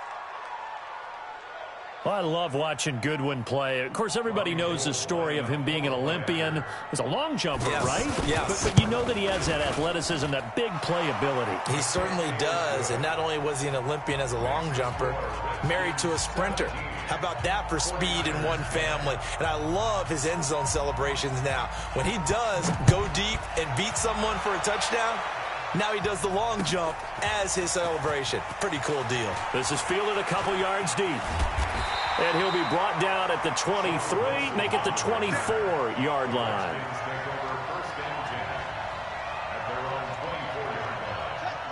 Well, I love watching Goodwin play. Of course, everybody knows the story of him being an Olympian. He's a long jumper, yes. right? Yes. But you know that he has that athleticism, that big playability. He certainly does. And not only was he an Olympian as a long jumper, married to a sprinter. How about that for speed in one family? And I love his end zone celebrations now. When he does go deep and beat someone for a touchdown, now he does the long jump as his celebration. Pretty cool deal. This is fielded a couple yards deep. And he'll be brought down at the 23, make it the 24-yard line.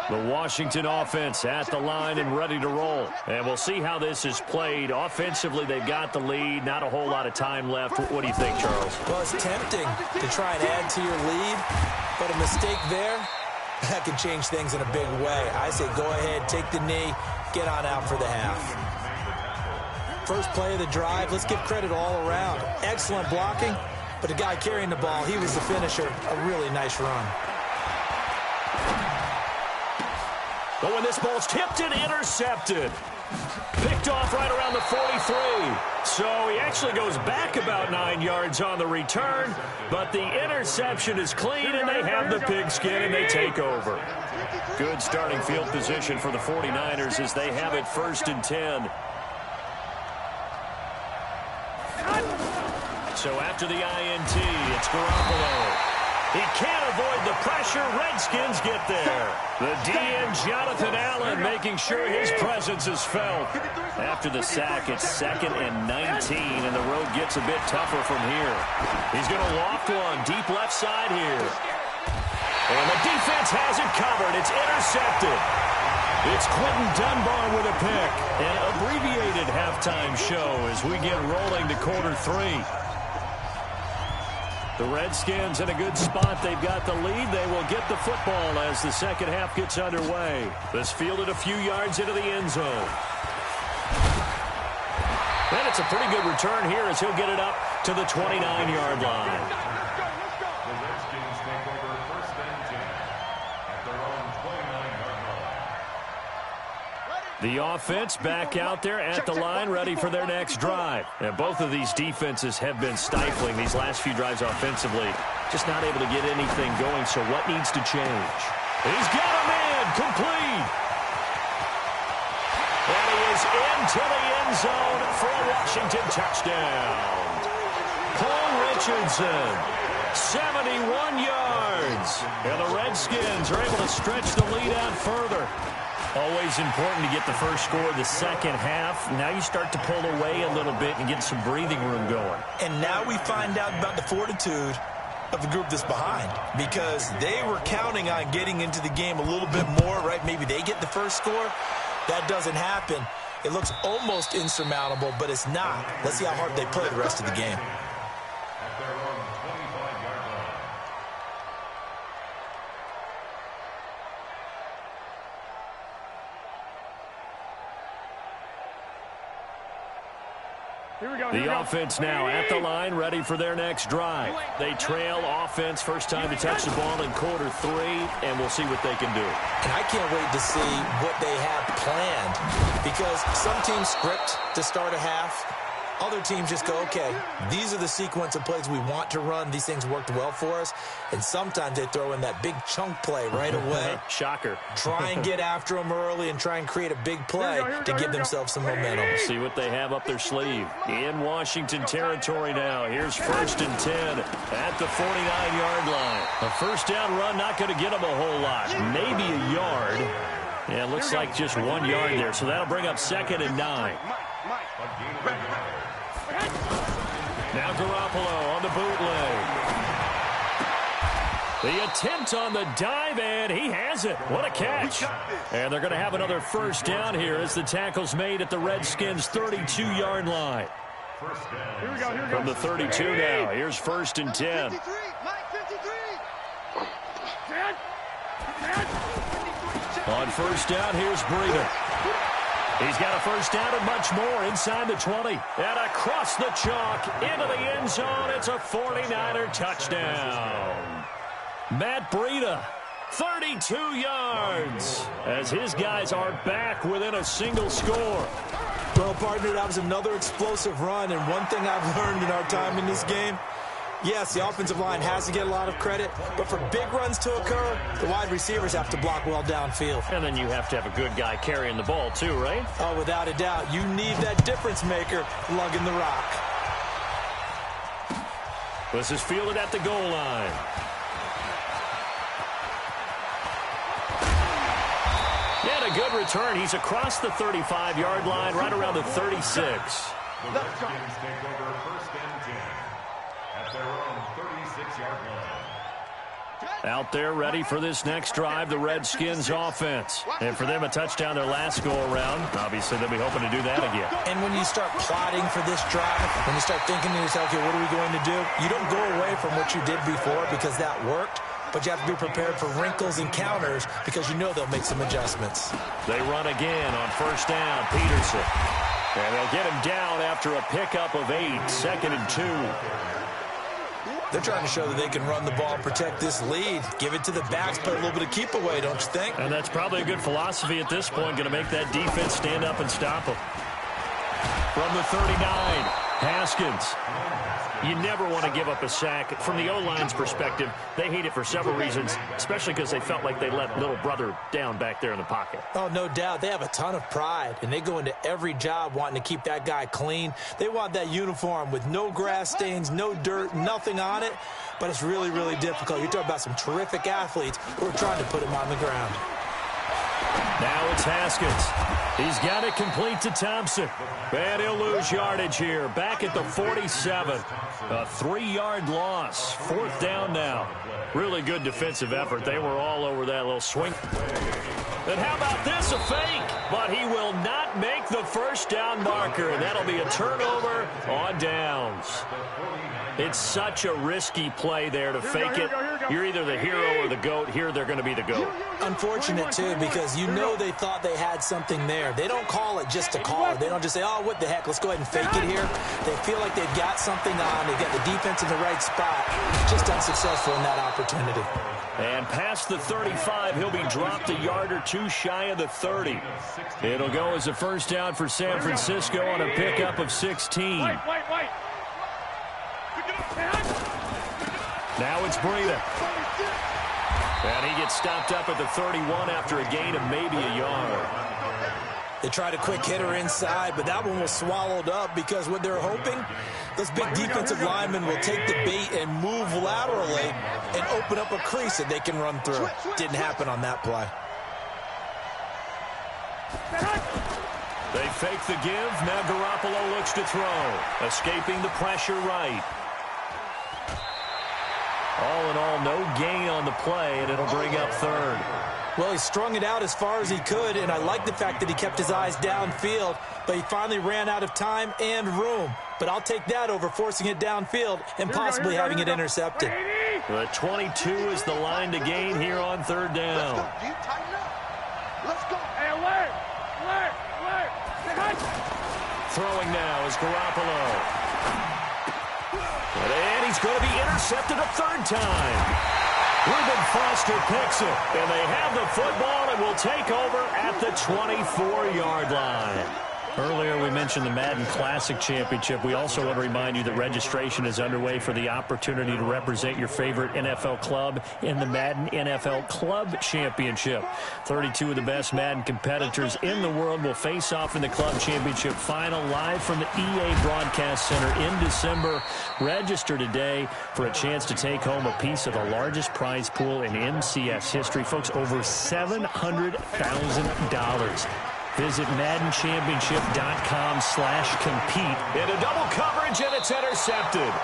The Washington offense at the line and ready to roll. And we'll see how this is played. Offensively, they've got the lead. Not a whole lot of time left. What do you think, Charles? Well, it's tempting to try and add to your lead, but a mistake there, that can change things in a big way. I say go ahead, take the knee, get on out for the half. First play of the drive, let's give credit all around. Excellent blocking, but the guy carrying the ball, he was the finisher. A really nice run. But when this ball's tipped and intercepted, picked off right around the 43. So he actually goes back about 9 yards on the return, but the interception is clean, and they have the pigskin, and they take over. Good starting field position for the 49ers as they have it 1st and 10. So after the INT, it's Garoppolo. He can't avoid the pressure. Redskins get there. The DN, Jonathan Allen, making sure his presence is felt. After the sack, it's 2nd and 19, and the road gets a bit tougher from here. He's going to loft one deep left side here. And the defense has it covered. It's intercepted. It's Quentin Dunbar with a pick. An abbreviated halftime show as we get rolling to quarter 3. The Redskins in a good spot. They've got the lead. They will get the football as the second half gets underway. This fielded a few yards into the end zone. And it's a pretty good return here as he'll get it up to the 29-yard line. The Redskins take over 1st and 10 at their own 29-yard line. The offense back out there at the line, ready for their next drive. And both of these defenses have been stifling these last few drives offensively. Just not able to get anything going, so what needs to change? He's got a man, complete. And he is into the end zone for a Washington touchdown. Cole Richardson, 71 yards. And the Redskins are able to stretch the lead out further. Always important to get the first score of the second half. Now you start to pull away a little bit and get some breathing room going. And now we find out about the fortitude of the group that's behind, because they were counting on getting into the game a little bit more, right? Maybe they get the first score. That doesn't happen. It looks almost insurmountable, but it's not. Let's see how hard they play the rest of the game. The offense now at the line, ready for their next drive. They trail offense, first time to touch the ball in quarter 3, and we'll see what they can do. And I can't wait to see what they have planned, because some teams script to start a half. Other teams just go, okay, these are the sequence of plays we want to run. These things worked well for us. And sometimes they throw in that big chunk play right away. Shocker. Try and get after them early and try and create a big play to give themselves some momentum. See what they have up their sleeve. In Washington territory now. Here's 1st and 10 at the 49-yard line. A first down run, not going to get them a whole lot. Maybe a yard. Yeah, it looks like just 1 yard there. So that'll bring up 2nd and 9. Now Garoppolo on the bootleg. The attempt on the dive, and he has it. What a catch. And they're going to have another first down here as the tackle's made at the Redskins' 32-yard line. From the 32 now, here's 1st and 10. On first down, here's Breida. He's got a first down and much more inside the 20. And across the chalk into the end zone. It's a 49er touchdown. Matt Breida, 32 yards, as his guys are back within a single score. Well, partner, that was another explosive run. And one thing I've learned in our time in this game, yes, the offensive line has to get a lot of credit, but for big runs to occur, the wide receivers have to block well downfield. And then you have to have a good guy carrying the ball too, right? Oh, without a doubt. You need that difference maker lugging the rock. This is fielded at the goal line. And a good return. He's across the 35-yard line, right around the 36. The Redskins take over 1st and 10 at their own 36-yard line. Out there ready for this next drive, the Redskins offense. And for them, a touchdown their last go-around. Obviously, they'll be hoping to do that again. And when you start plotting for this drive, when you start thinking to yourself, okay, what are we going to do? You don't go away from what you did before because that worked, but you have to be prepared for wrinkles and counters because you know they'll make some adjustments. They run again on first down, Peterson. And they'll get him down after a pickup of 8, 2nd and 2. They're trying to show that they can run the ball, protect this lead, give it to the backs, play a little bit of keep away, don't you think? And that's probably a good philosophy at this point, going to make that defense stand up and stop them. From the 39, Haskins. You never want to give up a sack. From the O-line's perspective, they hate it for several reasons, especially because they felt like they let little brother down back there in the pocket. Oh, no doubt. They have a ton of pride, and they go into every job wanting to keep that guy clean. They want that uniform with no grass stains, no dirt, nothing on it, but it's really, really difficult. You're talking about some terrific athletes who are trying to put him on the ground. Now it's Haskins. He's got it complete to Thompson. And he'll lose yardage here. Back at the 47. A 3-yard loss. 4th down now. Really good defensive effort. They were all over that little swing. And how about this? A fake. But he will not make the first down marker. And that'll be a turnover on downs. It's such a risky play there to fake it. You're either the hero or the GOAT. Here they're going to be the GOAT. Unfortunate, too, because you know they thought they had something there. They don't call it just to call it. They don't just say, oh, what the heck, let's go ahead and fake it here. They feel like they've got something on. They've got the defense in the right spot. Just unsuccessful in that opportunity. And past the 35, he'll be dropped a yard or two shy of the 30. It'll go as a first down for San Francisco on a pickup of 16. Wait. Now it's Breida. And he gets stopped up at the 31 after a gain of maybe a yard. They tried a quick hitter inside, but that one was swallowed up because what they're hoping, those big defensive linemen will take the bait and move laterally and open up a crease that they can run through. Didn't happen on that play. They fake the give. Now Garoppolo looks to throw. Escaping the pressure right. All in all, no gain on the play, and it'll bring up third. Well, he strung it out as far as he could, and I like the fact that he kept his eyes downfield, but he finally ran out of time and room. But I'll take that over forcing it downfield and possibly having it intercepted. The 22 is the line to gain here on third down. Let's go. Hey, alert. Throwing now is Garoppolo. And he's going to be intercepted a third time. Reuben Foster picks it, and they have the football and will take over at the 24-yard line. Earlier, we mentioned the Madden Classic Championship. We also want to remind you that registration is underway for the opportunity to represent your favorite NFL club in the Madden NFL Club Championship. 32 of the best Madden competitors in the world will face off in the Club Championship final live from the EA Broadcast Center in December. Register today for a chance to take home a piece of the largest prize pool in MCS history. Folks, over $700,000. Visit MaddenChampionship.com/compete. In a double coverage, and it's intercepted.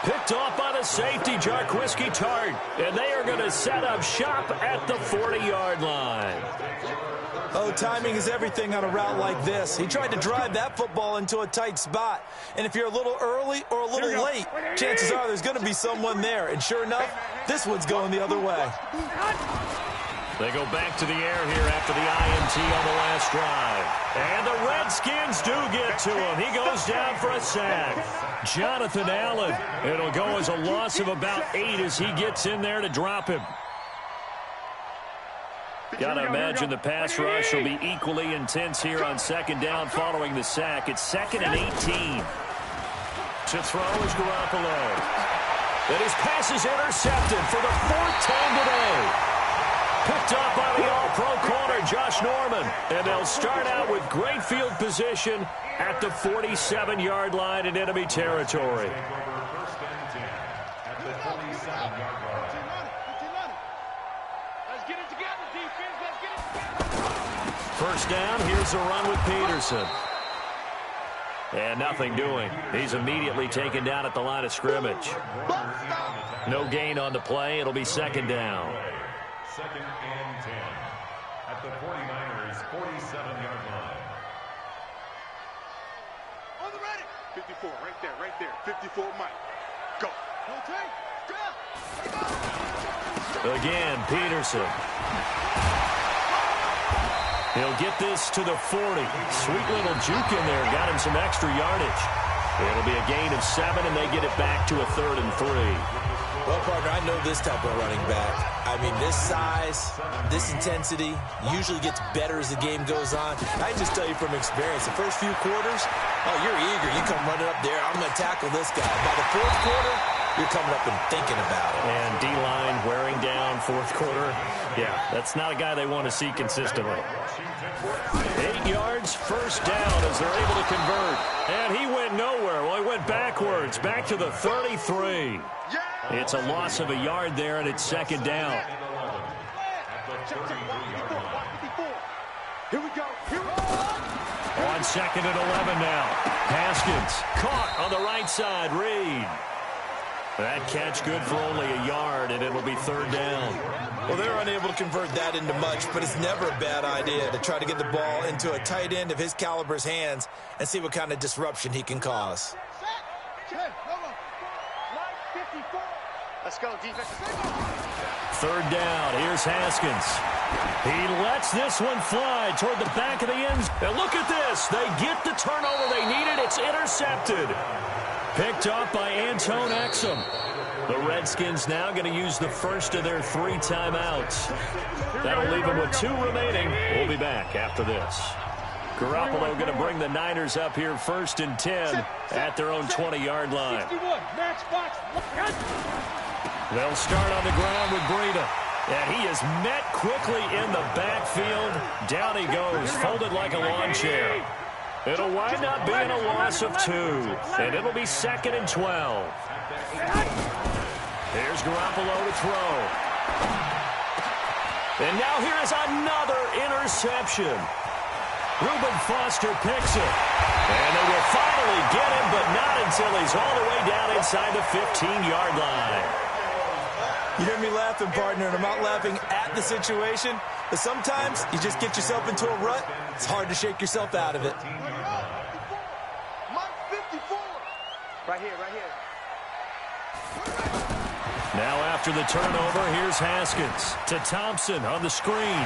Picked off by the safety, Jarquiski Tart. And they are going to set up shop at the 40-yard line. Oh, timing is everything on a route like this. He tried to drive that football into a tight spot. And if you're a little early or a little late, chances are there's going to be someone there. And sure enough, this one's going the other way. They go back to the air here after the INT on the last drive. And the Redskins do get to him. He goes down for a sack. Jonathan Allen. It'll go as a loss of about 8 as he gets in there to drop him. Got to imagine the pass rush will be equally intense here on second down following the sack. It's 2nd and 18. To throw is Garoppolo. And his pass is intercepted for the 4th time today. Picked up by the all-pro corner, Josh Norman. And they'll start out with great field position at the 47-yard line in enemy territory. First down, here's a run with Peterson. And nothing doing. He's immediately taken down at the line of scrimmage. No gain on the play. It'll be second down. 2nd and 10 at the 49ers' 47-yard line. On the ready. 54, right there. 54, Mike. Go. Go. Again, Peterson. He'll get this to the 40. Sweet little juke in there. Got him some extra yardage. It'll be a gain of 7, and they get it back to a 3rd and 3. Well, partner, I know this type of running back. I mean, this size, this intensity usually gets better as the game goes on. I can just tell you from experience, the first few quarters, oh, you're eager. You come running up there. I'm going to tackle this guy. By the 4th quarter, you're coming up and thinking about it. And D-line wearing down 4th quarter. Yeah, that's not a guy they want to see consistently. 8 yards, first down as they're able to convert. And he went nowhere. Well, he went backwards, back to the 33. It's a loss of a yard there, and it's second down. Here we go. On 2nd and 11 now. Haskins caught on the right side. Reed. That catch good for only a yard, and it'll be 3rd down. Well, they're unable to convert that into much, but it's never a bad idea to try to get the ball into a tight end of his caliber's hands and see what kind of disruption he can cause. Let's go, defense. Third down. Here's Haskins. He lets this one fly toward the back of the end zone. And look at this. They get the turnover they needed. It's intercepted. Picked up by Antone Exum. The Redskins now going to use the first of their 3 timeouts. That'll leave them with 2 remaining. We'll be back after this. Garoppolo going to bring the Niners up here 1st and 10 at their own 20-yard line. They'll start on the ground with Breida. And he is met quickly in the backfield. Down he goes, folded like a lawn chair. It'll wind up being a loss of 2. And it'll be 2nd and 12. Here's Garoppolo to throw. And now here is another interception. Reuben Foster picks it. And they will finally get him, but not until he's all the way down inside the 15-yard line. You hear me laughing, partner, and I'm not laughing at the situation, but sometimes you just get yourself into a rut. It's hard to shake yourself out of it. Mike 54. Right here, right here. Now after the turnover, here's Haskins to Thompson on the screen.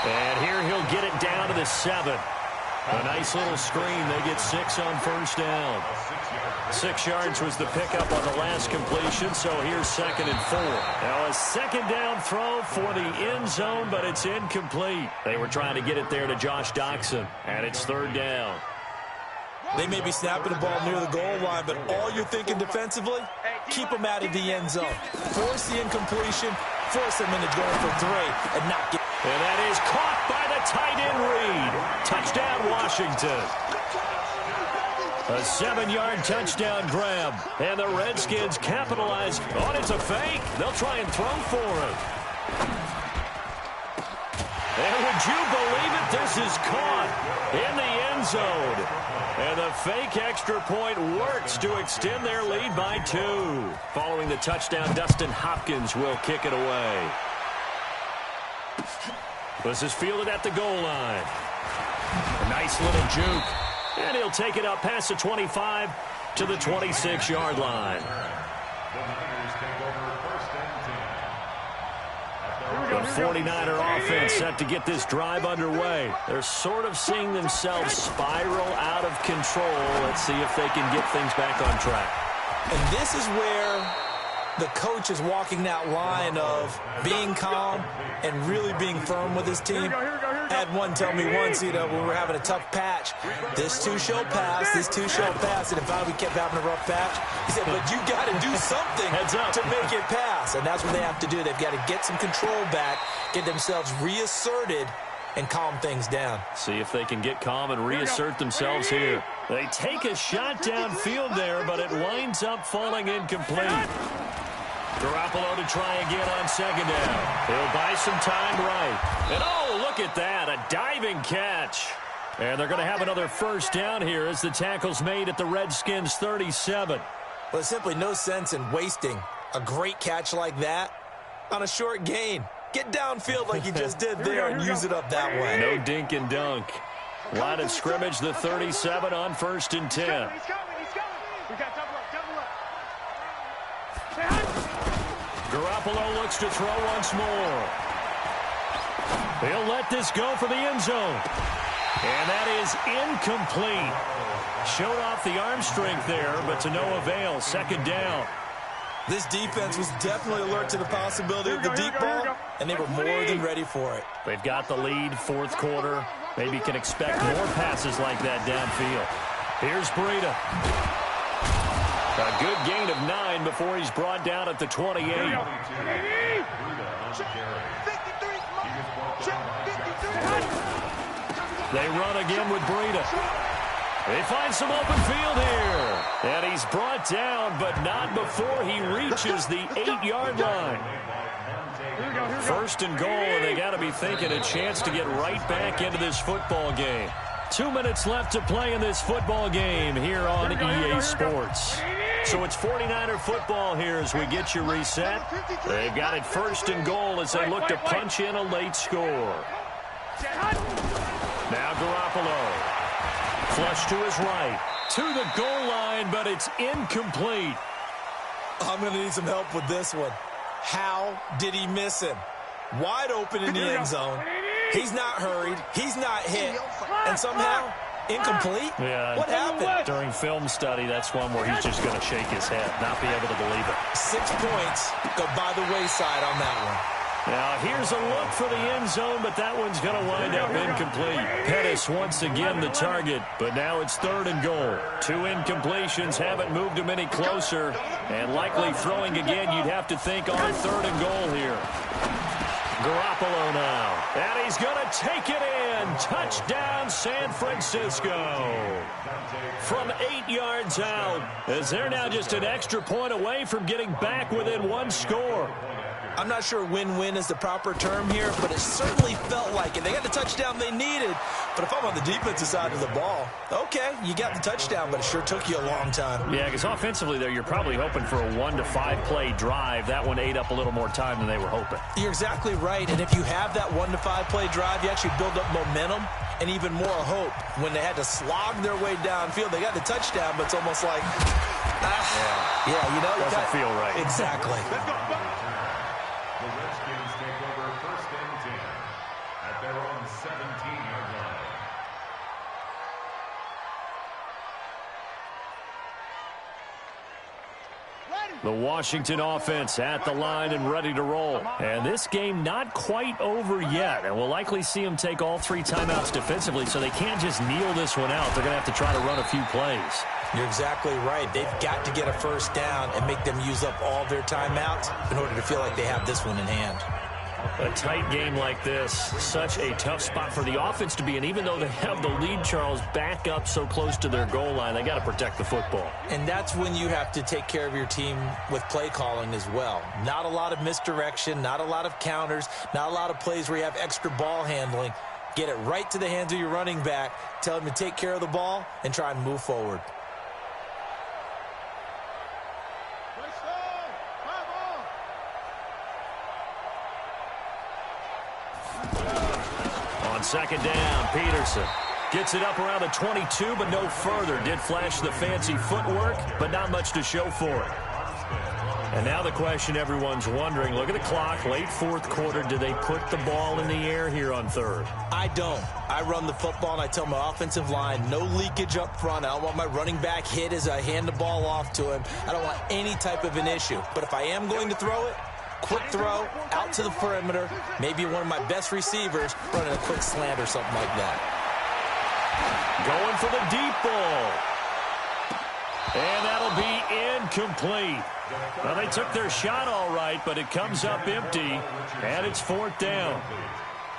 And here he'll get it down to the 7. A nice little screen. They get 6 on first down. 6 yards was the pickup on the last completion, so here's 2nd and 4. Now a second down throw for the end zone, but it's incomplete. They were trying to get it there to Josh Doxson, and it's 3rd down. They may be snapping the ball near the goal line, but all you're thinking defensively, keep them out of the end zone. Force the incompletion, force them into going for 3, and not get... And that is caught by the tight end Reed. Touchdown, Washington. A 7-yard touchdown grab. And the Redskins capitalize on it's a fake. They'll try and throw for it. And would you believe it? This is caught in the end zone. And the fake extra point works to extend their lead by 2. Following the touchdown, Dustin Hopkins will kick it away. This is fielded at the goal line. A nice little juke. And he'll take it up past the 25 to the 26-yard line. The 49er offense set to get this drive underway. They're sort of seeing themselves spiral out of control. Let's see if they can get things back on track. And this is where the coach is walking that line of being calm and really being firm with his team. I had one tell me once, when we were having a tough patch, this too shall pass, this too shall pass, and if we kept having a rough patch, he said, but you got to do something to make it pass, and that's what they have to do. They've got to get some control back, get themselves reasserted, and calm things down. See if they can get calm and reassert themselves here. They take a shot downfield there, but it winds up falling incomplete. Garoppolo to try again on 2nd down. He'll buy some time right. And oh, look at that, a diving catch. And they're going to have another first down here as the tackle's made at the Redskins 37. Well, there's simply no sense in wasting a great catch like that on a short gain. Get downfield like you just did there and use it up that way. No dink and dunk. Line of scrimmage, the 37 on 1st and 10. He's coming. We got double up. Garoppolo looks to throw once more. He'll let this go for the end zone. And that is incomplete. Showed off the arm strength there, but to no avail. 2nd down. This defense was definitely alert to the possibility of the deep ball, and they were more than ready for it. They've got the lead, 4th quarter. Maybe can expect more passes like that downfield. Here's Breida. A good gain of 9 before he's brought down at the 28. They run again with Breida. They find some open field here. And he's brought down, but not before he reaches the 8-yard line. 1st and goal, and they got to be thinking a chance to get right back into this football game. 2 minutes left to play in this football game here on EA Sports. So it's 49er football here as we get you reset. They've got it 1st and goal as they look to punch in a late score. Now Garoppolo. Flush to his right. To the goal line, but it's incomplete. I'm going to need some help with this one. How did he miss him? Wide open in the end zone. He's not hurried. He's not hit. And somehow, incomplete? Yeah. What happened? During film study, that's one where he's just going to shake his head, not be able to believe it. 6 points go by the wayside on that one. Now, here's a look for the end zone, but that one's going to wind up incomplete. Pettis once again the target, but now it's 3rd and goal. 2 incompletions haven't moved him any closer, and likely throwing again, you'd have to think on 3rd and goal here. Garoppolo now, and he's going to take it in. Touchdown, San Francisco. From 8 yards out, as they're now just an extra point away from getting back within 1 score. I'm not sure win-win is the proper term here, but it certainly felt like it. They got the touchdown they needed, but if I'm on the defensive side of the ball, okay, you got the touchdown, but it sure took you a long time. Yeah, because offensively there, you're probably hoping for a 1 to 5 play drive. That one ate up a little more time than they were hoping. You're exactly right, and if you have that 1 to 5 play drive, you actually build up momentum and even more hope. When they had to slog their way downfield, they got the touchdown, but it's almost like, you know. Doesn't feel right. Exactly. The Redskins take over 1st and 10 at their own 17-yard line. The Washington offense at the line and ready to roll. And this game not quite over yet. And we'll likely see them take all 3 timeouts defensively, so they can't just kneel this one out. They're going to have to try to run a few plays. You're exactly right. They've got to get a 1st down and make them use up all their timeouts in order to feel like they have this one in hand. A tight game like this, such a tough spot for the offense to be in. Even though they have the lead, Charles, back up so close to their goal line, they got to protect the football. And that's when you have to take care of your team with play calling as well. Not a lot of misdirection, not a lot of counters, not a lot of plays where you have extra ball handling. Get it right to the hands of your running back, tell him to take care of the ball, and try and move forward. On 2nd down, Peterson gets it up around the 22, but no further. Did flash the fancy footwork, but not much to show for it. And now the question everyone's wondering, look at the clock, late 4th quarter, do they put the ball in the air here on 3rd? I don't. I run the football, and I tell my offensive line, no leakage up front. I don't want my running back hit as I hand the ball off to him. I don't want any type of an issue. But if I am going to throw it, quick throw, out to the perimeter, maybe one of my best receivers running a quick slant or something like that. Going for the deep ball. And that'll be incomplete. Well, they took their shot all right, but it comes up empty, and it's 4th down.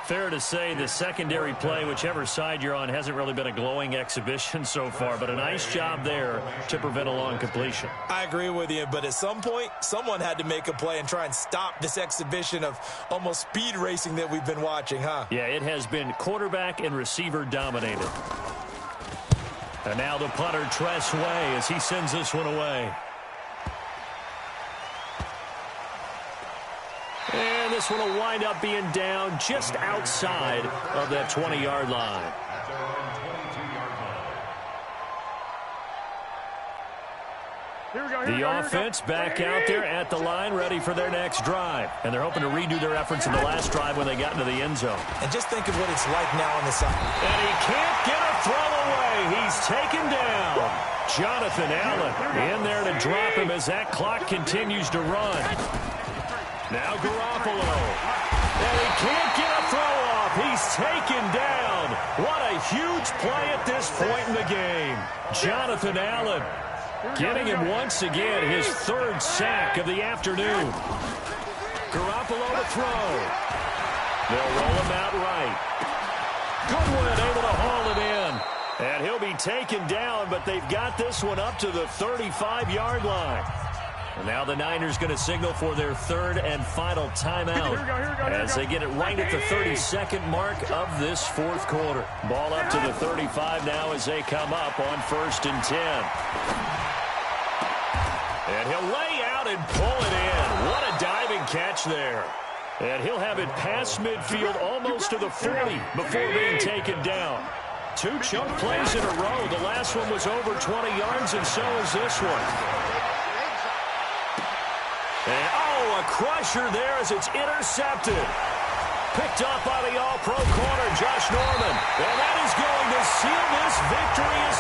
Fair to say the secondary play, whichever side you're on, hasn't really been a glowing exhibition so far, but a nice job there to prevent a long completion. I agree with you, but at some point, someone had to make a play and try and stop this exhibition of almost speed racing that we've been watching, huh? Yeah, it has been quarterback and receiver dominated. And now the punter, Tress Way, as he sends this one away. And this one will wind up being down just outside of that 20-yard line. The offense back out there at the line, ready for their next drive. And they're hoping to redo their efforts in the last drive when they got into the end zone. And just think of what it's like now on the side. And he can't get a throw away. He's taken down. Jonathan Allen in there to drop him as that clock continues to run. Now Garoppolo. And he can't get a throw off. He's taken down. What a huge play at this point in the game. Jonathan Allen getting him once again his 3rd sack of the afternoon. Garoppolo to throw. They'll roll him out right. Goodwin able to haul it in. And he'll be taken down, but they've got this one up to the 35-yard line. And now the Niners going to signal for their 3rd and final timeout as they get it right at the 32nd mark of this 4th quarter. Ball up to the 35 now as they come up on 1st and 10. And he'll lay out and pull it in. What a diving catch there. And he'll have it past midfield almost to the 40 before being taken down. 2 chunk plays in a row. The last one was over 20 yards, and so is this one. And, oh, a crusher there as it's intercepted. Picked up by the All-Pro corner, Josh Norman. And that is going to seal this victory as